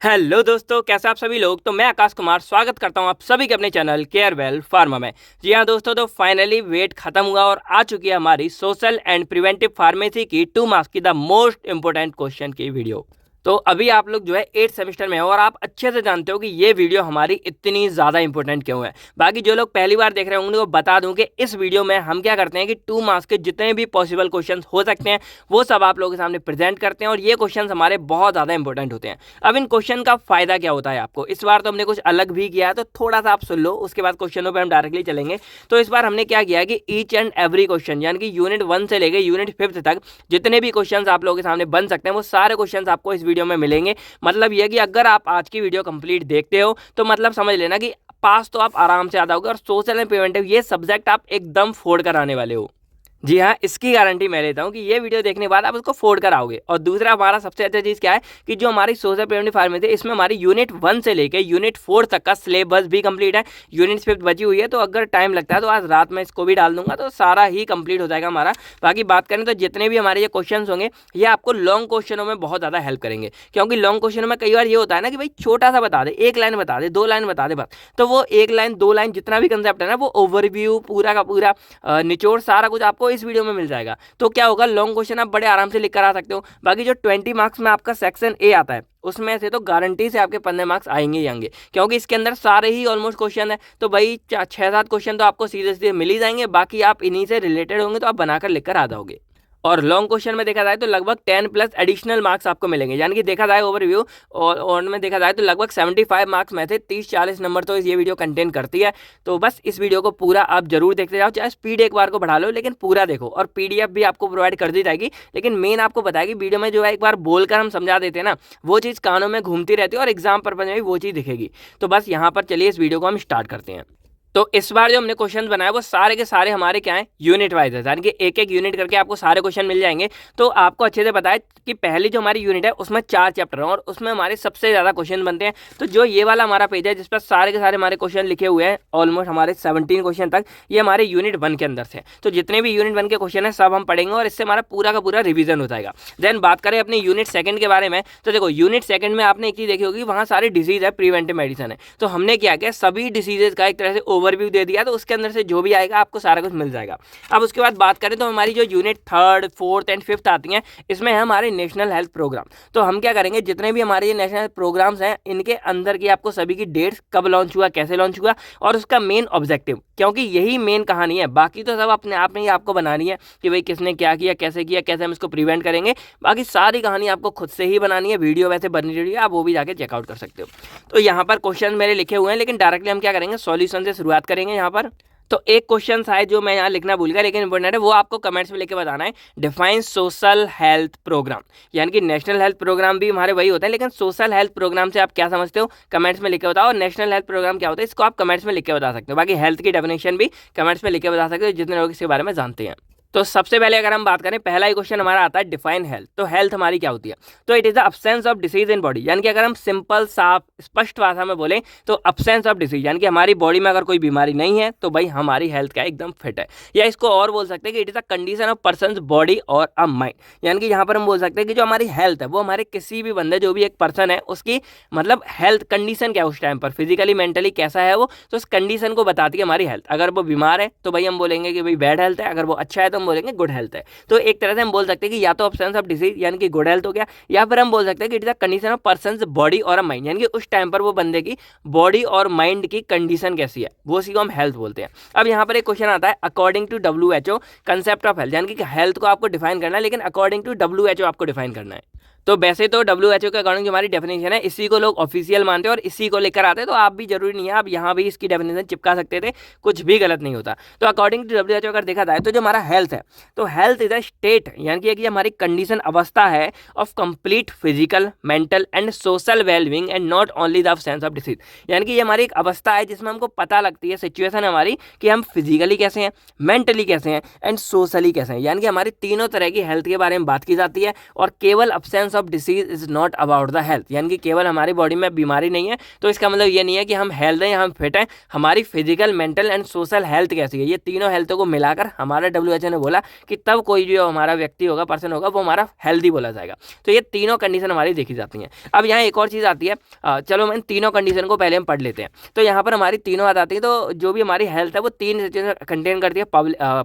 Hello दोस्तों, कैसे आप सभी लोग। तो मैं आकाश कुमार स्वागत करता हूं आप सभी के अपने चैनल केयरवेल फार्मा में। जी हां दोस्तों, तो फाइनली वेट खत्म हुआ और आ चुकी है हमारी सोशल एंड प्रिवेंटिव फार्मेसी की 2 मार्क्स की द मोस्ट इंपोर्टेंट क्वेश्चन की वीडियो। तो अभी आप लोग जो है 8th सेमेस्टर में हो और आप अच्छे से जानते हो कि ये वीडियो हमारी इतनी ज़्यादा इंपॉर्टेंट क्यों है। बाकी जो लोग पहली बार देख रहे होंगे उनको बता दूं कि इस वीडियो में हम क्या करते हैं कि 2 मार्क्स के जितने भी पॉसिबल क्वेश्चंस हो सकते हैं वो सब आप लोगों के सामने प्रेजेंट करते हैं और ये क्वेश्चंस हमारे बहुत ज़्यादा इंपॉर्टेंट होते हैं। अब इन क्वेश्चन का फायदा क्या होता है आपको, इस बार तो हमने कुछ अलग भी किया है, तो थोड़ा सा आप सुन लो, उसके बाद क्वेश्चनों पर हम डायरेक्टली चलेंगे। तो इस बार हमने क्या किया कि ईच एंड एवरी क्वेश्चन यानी कि यूनिट 1 से लेकर यूनिट 5th तक जितने भी क्वेश्चन आप लोगों के सामने बन सकते हैं वो सारे क्वेश्चन आपको इस वीडियो में मिलेंगे। मतलब ये कि अगर आप आज की वीडियो कंप्लीट देखते हो तो मतलब समझ लेना कि पास तो आप आराम से आ जाओगे और सोशल एंड प्रिवेंटिव ये सब्जेक्ट आप एकदम फोड़ कर आने वाले हो। जी हाँ, इसकी गारंटी मैं लेता हूँ कि ये वीडियो देखने के बाद आप उसको फोड़ कर आओगे। और दूसरा हमारा सबसे अच्छा चीज़ क्या है कि जो हमारी सोशल प्रिवेंटिव फार्मेसी है इसमें हमारी यूनिट 1 से लेकर यूनिट 4 तक का सिलेबस भी कंप्लीट है। यूनिट 5 बची हुई है, तो अगर टाइम लगता है तो आज रात में इसको भी डाल दूंगा तो सारा ही कंप्लीट हो जाएगा हमारा। बाकी बात करें तो जितने भी हमारे ये क्वेश्चन होंगे ये आपको लॉन्ग क्वेश्चनों में बहुत ज़्यादा हेल्प करेंगे, क्योंकि लॉन्ग क्वेश्चनों में कई बार ये होता है ना कि भाई छोटा सा बता दे, 1 लाइन बता दे, 2 लाइन बता दे बस, तो वो 1 लाइन 2 लाइन जितना भी कंसेप्ट है ना वो ओवरव्यू पूरा का पूरा निचोड़ सारा कुछ आपको इस वीडियो में मिल जाएगा। तो क्या होगा, लॉन्ग क्वेश्चन आप बड़े आराम से लिख कर आ सकते हो। बाकी जो 20 मार्क्स में आपका सेक्शन ए आता है उसमें से तो गारंटी से आपके 15 मार्क्स आएंगे ही आएंगे, क्योंकि इसके अंदर सारे ही ऑलमोस्ट क्वेश्चन है। तो भाई 6-7 क्वेश्चन तो आपको सीधे सीधे मिल ही जाएंगे, बाकी आप इन्हीं से रिलेटेड होंगे तो आप बनाकर लिखकर आ जाओगे। और लॉन्ग क्वेश्चन में देखा जाए तो लगभग 10 प्लस एडिशनल मार्क्स आपको मिलेंगे, यानी कि देखा जाए ओवरव्यू और में देखा जाए तो लगभग 75 मार्क्स में से 30-40 नंबर तो ये वीडियो कंटेन करती है। तो बस इस वीडियो को पूरा आप जरूर देखते जाओ, चाहे स्पीड एक बार को बढ़ा लो लेकिन पूरा देखो। और पीडीएफ भी आपको प्रोवाइड कर दी जाएगी, लेकिन मेन आपको बताएगी वीडियो में जो है एक बार बोलकर हम समझा देते हैं ना, वो चीज़ कानों में घूमती रहती है और एग्जाम पर्पज में भी वो चीज़ दिखेगी। तो बस यहाँ पर चलिए इस वीडियो को हम स्टार्ट करते हैं। तो इस बार जो हमने क्वेश्चन बनाए वो सारे के सारे हमारे क्या है, यूनिट वाइज है, यानी कि एक एक यूनिट करके आपको सारे क्वेश्चन मिल जाएंगे। तो आपको अच्छे से पता है कि पहली जो हमारी यूनिट है उसमें 4 चैप्टर हैं और उसमें हमारे सबसे ज़्यादा क्वेश्चन बनते हैं। तो जो ये वाला हमारा पेज है जिस पर सारे के सारे हमारे क्वेश्चन लिखे हुए हैं, ऑलमोस्ट हमारे 17 क्वेश्चन तक, ये हमारे यूनिट 1 के अंदर से। तो जितने भी यूनिट 1 के क्वेश्चन है सब हम पढ़ेंगे और इससे हमारा पूरा का पूरा रिविजन हो जाएगा। देन बात करें अपने यूनिट 2 के बारे में, तो देखो यूनिट 2 में आपने एक चीज़ देखी होगी, वहाँ सारे डिजीज है, प्रिवेंटिव मेडिसिन है। तो हमने क्या किया, सभी डिसीजेज का एक तरह से ओवरव्यू दे दिया, तो उसके अंदर से जो भी आएगा आपको सारा कुछ मिल जाएगा। अब उसके बाद बात करें तो हमारी जो unit 3rd 4th and 5th आती हैं, इसमें है हमारे नेशनल हेल्थ प्रोग्राम। तो हम क्या करेंगे, जितने भी हमारे ये नेशनल हेल्थ प्रोग्राम्स हैं इनके अंदर की आपको सभी की डेट्स, कब लॉन्च हुआ, कैसे लॉन्च हुआ और उसका मेन ऑब्जेक्टिव, क्योंकि यही मेन कहानी है, बाकी तो सब अपने आप में ही आपको बनानी है कि भाई किसने क्या किया, कैसे हम इसको प्रिवेंट करेंगे। बाकी सारी कहानी आपको खुद से ही बनानी है, वीडियो वैसे बनी रही है, आप वो भी जाके चेकआउट कर सकते हो। तो यहाँ पर क्वेश्चन मेरे लिखे हुए हैं, लेकिन डायरेक्टली हम क्या करेंगे, सॉल्यूशन से शुरुआत करेंगे। यहाँ पर तो एक क्वेश्चन है जो मैं यहाँ लिखना भूल गया लेकिन इंपॉर्टेंट है, वो आपको कमेंट्स में लेके बताना है। डिफाइन सोशल हेल्थ प्रोग्राम, यानी कि नेशनल हेल्थ प्रोग्राम भी हमारे वही होता है, लेकिन सोशल हेल्थ प्रोग्राम से आप क्या समझते हो कमेंट्स में लिख के बताओ, और नेशनल हेल्थ प्रोग्राम क्या होता है इसको आप कमेंट्स में लिख के बता सकते हो। बाकी हेल्थ की डेफिनेशन भी कमेंट्स में लिख के बता सकते हो जितने लोग इसके बारे में जानते हैं। तो सबसे पहले अगर हम बात करें, पहला ही क्वेश्चन हमारा आता है डिफाइन हेल्थ। तो हेल्थ हमारी क्या होती है, तो it is the absence of disease in body, यानी कि अगर हम सिंपल साफ स्पष्ट भाषा में बोलें तो अब्सेंस ऑफ डिसीज, यानी कि हमारी बॉडी में अगर कोई बीमारी नहीं है तो भाई हमारी हेल्थ क्या एकदम फिट है। या इसको और बोल सकते हैं कि it is a condition of person body और अ माइंड, यानी कि यहाँ पर हम बोल सकते हैं कि जो हमारी हेल्थ है वो हमारे किसी भी बंदे, जो भी एक पर्सन है उसकी मतलब हेल्थ कंडीशन क्या है उस टाइम पर, फिजिकली मेंटली कैसा है वो, तो उस कंडीशन को बताती है हमारी हेल्थ। अगर वो बीमार है तो भाई हम बोलेंगे कि भाई बैड हेल्थ है, अगर वो अच्छा है तो हम बोलेंगे गुड हेल्थ है। तो एक तरह से हम बोल सकते हैं कि या तो ऑप्शन ऑफ डिसीज यानी कि गुड हेल्थ हो गया, या फिर हम बोल सकते हैं कि it is a condition of person body और माइंड, यानी कि उस टाइम पर वो बंदे की बॉडी और माइंड की कंडीशन कैसी है, वो उसी को हम हेल्थ बोलते हैं। अब यहाँ पर एक क्वेश्चन आता है, according to WHO concept of health, यानी कि हेल्थ को आपको डिफाइन करना है, लेकिन अकॉर्डिंग टू WHO आपको डिफाइन करना है। तो वैसे तो WHO के अकॉर्डिंग जो हमारी डेफिनेशन है इसी को लोग ऑफिशियल मानते हैं और इसी को लेकर आते हैं, तो आप भी जरूरी नहीं है आप यहाँ भी इसकी डेफिनेशन चिपका सकते थे, कुछ भी गलत नहीं होता। तो अकॉर्डिंग टू WHO अगर देखा जाए तो जो हमारा हेल्थ है, तो हेल्थ इज अ स्टेट, यानी कि हमारी कंडीशन अवस्था है of complete physical mental and social wellbeing and not only the absence of disease, यानी कि ये हमारी एक अवस्था है जिसमें हमको पता लगती है सिचुएशन हमारी कि हम फिजिकली कैसे हैं, मेंटली कैसे हैं एंड सोशली कैसे हैं, यानी कि हमारी तीनों तरह की हेल्थ के बारे में बात की जाती है और केवल absence of disease is not about the health, यानी कि केवल हमारी बॉडी में बीमारी नहीं है तो इसका मतलब ये नहीं है कि हम हेल्थ हैं या हम फिट हैं, हमारी physical, mental and social health कैसी है, ये तीनों हेल्थ को मिलाकर हमारा WHO ने बोला कि तब कोई जो हमारा व्यक्ति होगा, पर्सन होगा, वो हमारा हेल्दी बोला जाएगा। तो ये तीनों कंडीशन हमारी देखी जाती हैं। अब यहाँ एक और चीज़ आती है, चलो मैं इन तीनों कंडीशन को पहले हम पढ़ लेते हैं। तो यहाँ पर हमारी तीनों बात आती है, तो जो भी हमारी हेल्थ है वो तीन चीज़ें कंटेन करती है,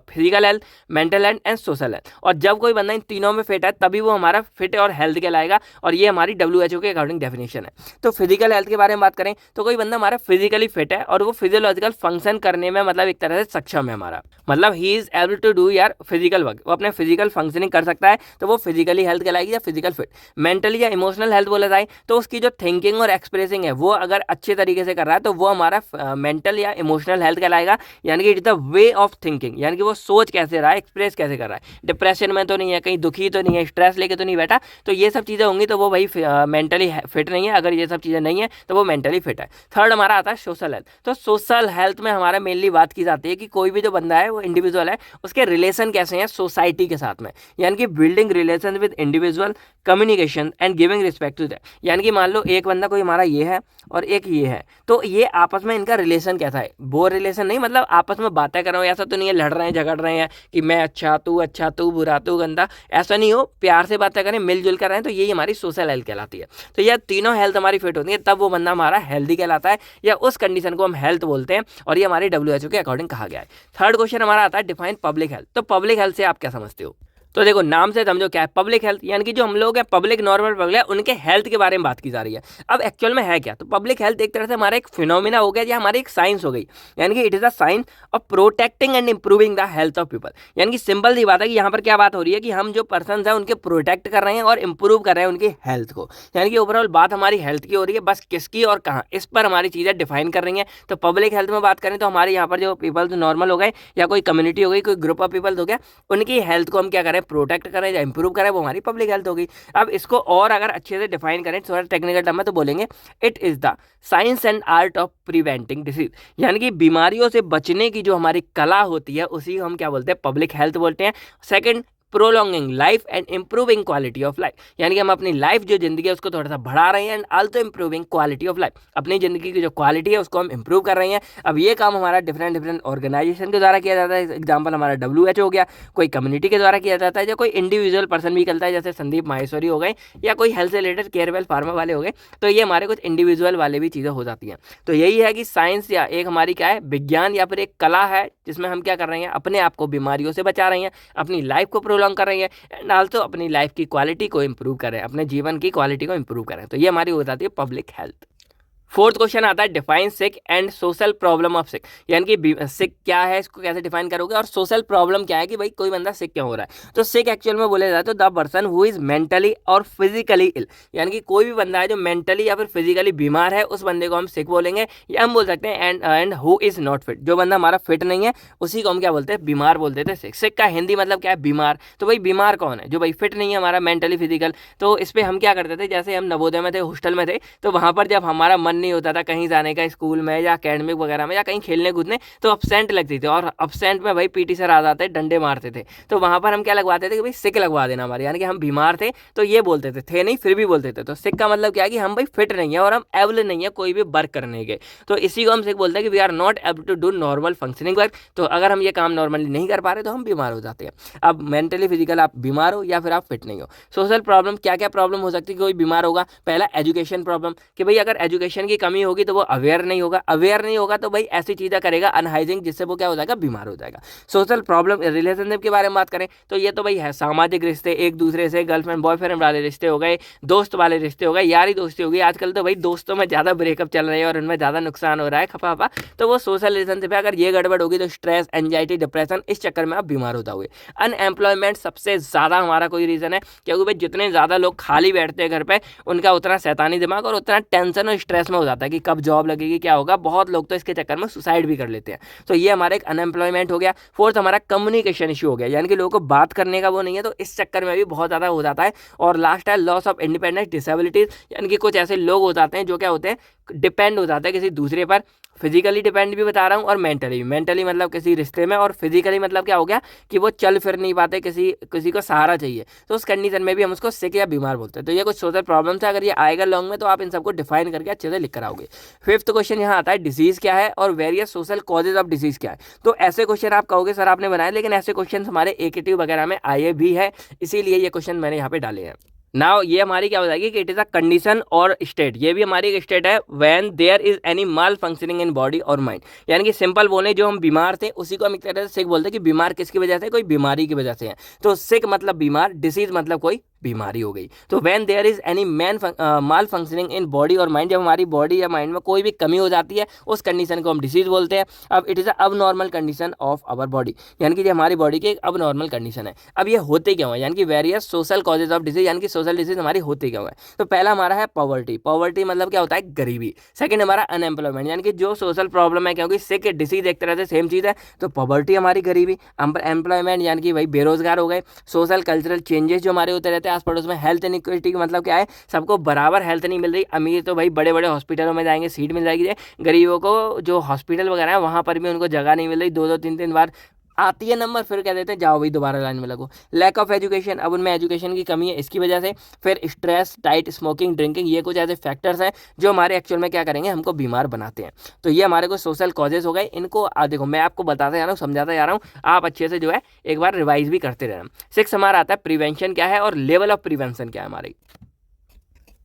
physical health, mental health and social health. और जब कोई बंदा इन तीनों में फिट है तभी वो हमारा फिट और हेल्थ कहलाएगा, और ये हमारी WHO के अकॉर्डिंग डेफिनेशन है। तो फिजिकल हेल्थ के बारे में बात करें तो कोई बंदा हमारा फिजिकली फिट है और वो फिजियोलॉजिकल फंक्शन करने में मतलब एक तरह से सक्षम है हमारा, मतलब ही इज एबल टू डू यार फिजिकल वर्क, वो अपने फिजिकल फंक्शनिंग कर सकता है, तो वो फिजिकली हेल्थ कहलाएगी या फिजिकल फिट। मेंटली या इमोशनल हेल्थ बोला जाए तो उसकी जो थिंकिंग और एक्सप्रेसिंग है वो अगर अच्छे तरीके से कर रहा है तो वो हमारा मेंटल या इमोशनल हेल्थ कहलाएगा, यानी कि it is the way of thinking, यानी कि वो सोच कैसे रहा है, एक्सप्रेस कैसे कर रहा है, डिप्रेशन में तो नहीं है, कहीं दुखी तो नहीं है, स्ट्रेस लेके तो नहीं बैठा, तो ये सब चीज़ें होंगी तो वो भाई मेंटली फिट नहीं है। अगर ये सब चीज़ें नहीं है तो वो मेंटली फिट है। थर्ड हमारा आता है सोशल हेल्थ। तो सोशल हेल्थ में हमारा मेनली बात की जाती है कि कोई भी जो बंदा है वो इंडिविजुअल है, उसके रिलेशन कैसे हैं सोसाइटी के साथ में, यानी कि building relation with individual, communication and giving respect to that. यानी कि मान लो एक बंदा कोई हमारा ये है और एक ये है, तो ये आपस में इनका रिलेशन कैसा है, वो रिलेशन नहीं मतलब आपस में बातें कर रहे हो, ऐसा तो नहीं है लड़ रहे हैं झगड़ रहे हैं कि मैं अच्छा तू बुरा तू गंदा, ऐसा नहीं हो, प्यार से बातें करें, मिलजुल कर रहे हैं, तो यही हमारी सोशल हेल्थ कहलाती है। तो यह तीनों हेल्थ हमारी फिट होती है तब वो बंदा हमारा हेल्दी कहलाता है, या उस कंडीशन को हम हेल्थ बोलते हैं, और ये हमारी WHO के अकॉर्डिंग कहा गया है। थर्ड क्वेश्चन हमारा आता है डिफाइन पब्लिक हेल्थ। तो पब्लिक हेल्थ से आप क्या समझते हो? तो देखो नाम से समझो क्या है पब्लिक हेल्थ, यानी कि जो हम लोग हैं पब्लिक, नॉर्मल पब्लिक है, उनके हेल्थ के बारे में बात की जा रही है। अब एक्चुअल में है क्या? तो पब्लिक हेल्थ एक तरह से हमारा एक फिनोमिना हो गया या हमारी एक साइंस हो गई, यानी कि it is a science of protecting and improving the health of people. यानी कि सिंपल सी बात है कि यहाँ पर क्या बात हो रही है कि हम जो पर्सन है उनके प्रोटेक्ट कर रहे हैं और इंप्रूव कर रहे हैं उनकी हेल्थ को, यानी कि ओवरऑल बात हमारी हेल्थ की हो रही है, बस किसकी और कहाँ, इस पर हमारी चीज़ें डिफाइन कर रही हैं। तो पब्लिक हेल्थ में बात करें तो हमारे यहाँ पर जो पीपल नॉर्मल हो गए या कोई कम्युनिटी हो गई, कोई ग्रुप ऑफ पीपल हो गया, उनकी हेल्थ को हम क्या करें, प्रोटेक्ट करें, इंप्रूव करें, वो हमारी पब्लिक हेल्थ होगी। अब इसको और अगर अच्छे से डिफाइन करें थोड़ा टेक्निकल टर्म में तो बोलेंगे it is the science and art of preventing disease, यानी कि बीमारियों से बचने की जो हमारी कला होती है उसी को हम क्या बोलते हैं, पब्लिक हेल्थ बोलते हैं। Second, prolonging life and improving quality of life, यानी कि हम अपनी लाइफ जो जिंदगी है उसको थोड़ा सा बढ़ा रहे हैं, and also improving quality of life, अपनी जिंदगी की जो क्वालिटी है उसको हम इंप्रूव कर रहे हैं। अब ये काम हमारा डिफरेंट ऑर्गेनाइजेशन के द्वारा किया जाता है, एग्जाम्पल हमारा WHO हो गया, कोई कम्युनिटी के द्वारा किया जाता है, या कोई इंडिविजुअल पर्सन भी करता है, जैसे संदीप माहेश्वरी हो गए, या कोई हेल्थ से रिलेटेड केयरवेल फार्मा वाले हो गए, तो ये हमारे कुछ इंडिविजुअल वाले भी चीज़ें हो जाती हैं। तो यही है कि साइंस या एक हमारी क्या है, विज्ञान या फिर एक कला है जिसमें हम क्या कर रहे हैं, अपने आप को बीमारियों से बचा रहे हैं, अपनी लाइफ को प्रोलॉन्ग कर रहे हैं, एंड आल्सो अपनी लाइफ की क्वालिटी को इंप्रूव करें, अपने जीवन की क्वालिटी को इंप्रूव करें। तो ये हमारी हो जाती है पब्लिक हेल्थ। फोर्थ क्वेश्चन आता है define sick and social problem of sick, यानी कि सिक क्या है, इसको कैसे डिफाइन करोगे, और सोशल प्रॉब्लम क्या है कि भाई कोई बंदा सिक क्यों हो रहा है। तो सिक एक्चुअल में बोले जाए तो the person who is mentally और फिजिकली इल, यानी कि कोई भी बंदा है जो मेंटली या फिर फिजिकली बीमार है उस बंदे को हम सिक बोलेंगे, या हम बोल सकते हैं and who is not fit, जो बंदा हमारा फिट नहीं है उसी को हम क्या बोलते हैं, बीमार बोलते थे। सिक, सिक का हिंदी मतलब क्या है, बीमार। तो भाई बीमार कौन है, जो भाई फिट नहीं है हमारा मेंटली फिजिकल। तो इस पर हम क्या करते थे, जैसे हम नवोदय में थे, हॉस्टल में थे, तो वहाँ पर जब हमारा मन नहीं होता था कहीं का स्कूल में या एकेडमिक वगैरह में या कहीं खेलने कूदने, तो अपसेंट लगती थी, और अपसेंट में भाई PT सर आ जाते डंडे मारते थे, तो वहां पर हम क्या लगवाते थे कि भाई सिक लगवा देना हमारे, यानी कि हम बीमार थे तो ये बोलते थे नहीं फिर भी बोलते थे। तो सिक का मतलब क्या है कि हम भाई फिट नहीं है और हम एबल नहीं है कोई भी वर्क करने के, तो इसी को हम सिक बोलते हैं कि we are not able to do normal functioning work. तो अगर हम ये काम नॉर्मली नहीं कर पा रहे तो हम बीमार हो जाते हैं। अब मेंटली फिजिकल आप बीमार हो या फिर आप फिट नहीं हो। सोशल प्रॉब्लम, क्या क्या प्रॉब्लम हो सकती है, कोई बीमार होगा, पहला एजुकेशन प्रॉब्लम, कि भाई अगर एजुकेशन की कमी होगी तो वो अवेयर नहीं होगा तो भाई ऐसी चीज़ें करेगा अनहाइजीन, जिससे वो क्या हो जाएगा, बीमार हो जाएगा। सोशल प्रॉब्लम, रिलेशनशिप के बारे में बात करें तो ये तो भाई है सामाजिक रिश्ते, एक दूसरे से गर्लफ्रेंड बॉयफ्रेंड वाले रिश्ते हो गए, दोस्त वाले रिश्ते हो गए, यारी दोस्ती हो गई। आजकल तो भाई दोस्तों में ज़्यादा ब्रेकअप चल रहे हैं और उनमें ज़्यादा नुकसान हो रहा है, खपा, तो वो सोशल रिलेशनशिप है। अगर ये गड़बड़ होगी तो स्ट्रेस, एंजाइटी, डिप्रेशन, इस चक्कर में आप बीमार हो जाओगे। अनएम्प्लॉयमेंट सबसे ज़्यादा हमारा कोई रीज़न है, क्योंकि भाई जितने ज़्यादा लोग खाली बैठते हैं घर पर, उनका उतना शैतानी दिमाग और उतना टेंशन और स्ट्रेस में हो जाता है कि कब जॉब लगेगी, क्या होगा। बहुत लोग तो इसके चक्कर में सुसाइड भी कर लेते हैं। तो ये हमारा एक अनएम्प्लॉयमेंट हो गया। फोर्थ हमारा कम्युनिकेशन इशू हो गया, यानी कि लोगों को बात करने का वो नहीं है, तो इस चक्कर में भी बहुत ज़्यादा हो जाता है। और लास्ट है लॉस ऑफ इंडिपेंडेंस डिसेबिलिटीज, यानी कि कुछ ऐसे लोग हो जाते हैं जो क्या होते हैं, डिपेंड हो जाता है किसी दूसरे पर। फिजिकली डिपेंड भी बता रहा हूँ और मेंटली भी। मेंटली मतलब किसी रिश्ते में, और फिजिकली मतलब क्या हो गया कि वो चल फिर नहीं पाते, किसी को सहारा चाहिए, तो उस कंडीशन में भी हम उसको सिक या बीमार बोलते हैं। तो ये कुछ सोशल प्रॉब्लम्स है। अगर ये आएगा लॉन्ग में तो आप इन सबको डिफाइन करके अच्छे से लिख कर आओगे। फिफ्थ क्वेश्चन यहाँ आता है डिजीज क्या है और various social causes of disease क्या है। तो ऐसे क्वेश्चन आप कहोगे सर आपने बनाए, लेकिन ऐसे क्वेश्चन हमारे एकेटिव वगैरह में आए भी है, इसीलिए ये क्वेश्चन मैंने यहाँ पे डाले हैं। नाउ ये हमारी क्या हो जाएगी कि इट इज़ अ कंडीशन और स्टेट। ये भी हमारी एक स्टेट है। When there is any malfunctioning in body और माइंड, यानी कि सिंपल बोले जो हम बीमार थे उसी को हम एक तरह से सिक बोलते हैं कि बीमार किसकी वजह से, कोई बीमारी की वजह से है। तो सिक मतलब बीमार, डिसीज मतलब कोई बीमारी हो गई। तो when there is any malfunctioning in body और माइंड, जब हमारी बॉडी या माइंड में कोई भी कमी हो जाती है उस कंडीशन को हम डिसीज बोलते हैं। अब it is a abnormal condition of our body, यानी कि ये हमारी बॉडी की एक अब नॉर्मल कंडीशन है। अब ये होते क्यों है, यानी कि various social causes of disease, यानी कि सोशल डिसीज हमारी होती क्यों है। तो पहला हमारा है पॉवर्टी। पॉवर्टी मतलब क्या होता है, गरीबी। सेकंड हमारा अनएम्प्लॉयमेंट, यानी कि जो सोशल प्रॉब्लम है, क्योंकि सिक डिसीज एक तरह से सेम चीज़ है। तो पॉवर्टी हमारी गरीबी, एम्प्लॉयमेंट यानी कि भाई बेरोजगार हो गए। सोशल कल्चरल चेंजेस जो हमारे होते रहते हैं आस पड़ोस में। हेल्थ इनइक्वालिटी का मतलब क्या है, सबको बराबर हेल्थ नहीं मिल रही। अमीर तो भाई बड़े बड़े हॉस्पिटलों में जाएंगे, सीट मिल जाएगी, गरीबों को जो हॉस्पिटल वगैरह है वहाँ पर भी उनको जगह नहीं मिल रही। 2-2 3-3 बार आती है नंबर, फिर कह देते हैं जाओ भाई दोबारा लाइन में लगो। लैक ऑफ एजुकेशन, अब उनमें एजुकेशन की कमी है, इसकी वजह से। फिर स्ट्रेस, डाइट, स्मोकिंग, ड्रिंकिंग, ये कुछ ऐसे फैक्टर्स हैं जो हमारे एक्चुअल में क्या करेंगे, हमको बीमार बनाते हैं। तो ये हमारे को सोशल कॉजेज हो गए। इनको देखो मैं आपको बताता जा रहा हूँ, समझाता जा रहा हूँ, आप अच्छे से जो है एक बार रिवाइज भी करते रहना। 6 हमारा आता है प्रिवेंशन क्या है और लेवल ऑफ प्रिवेंशन क्या है हमारी।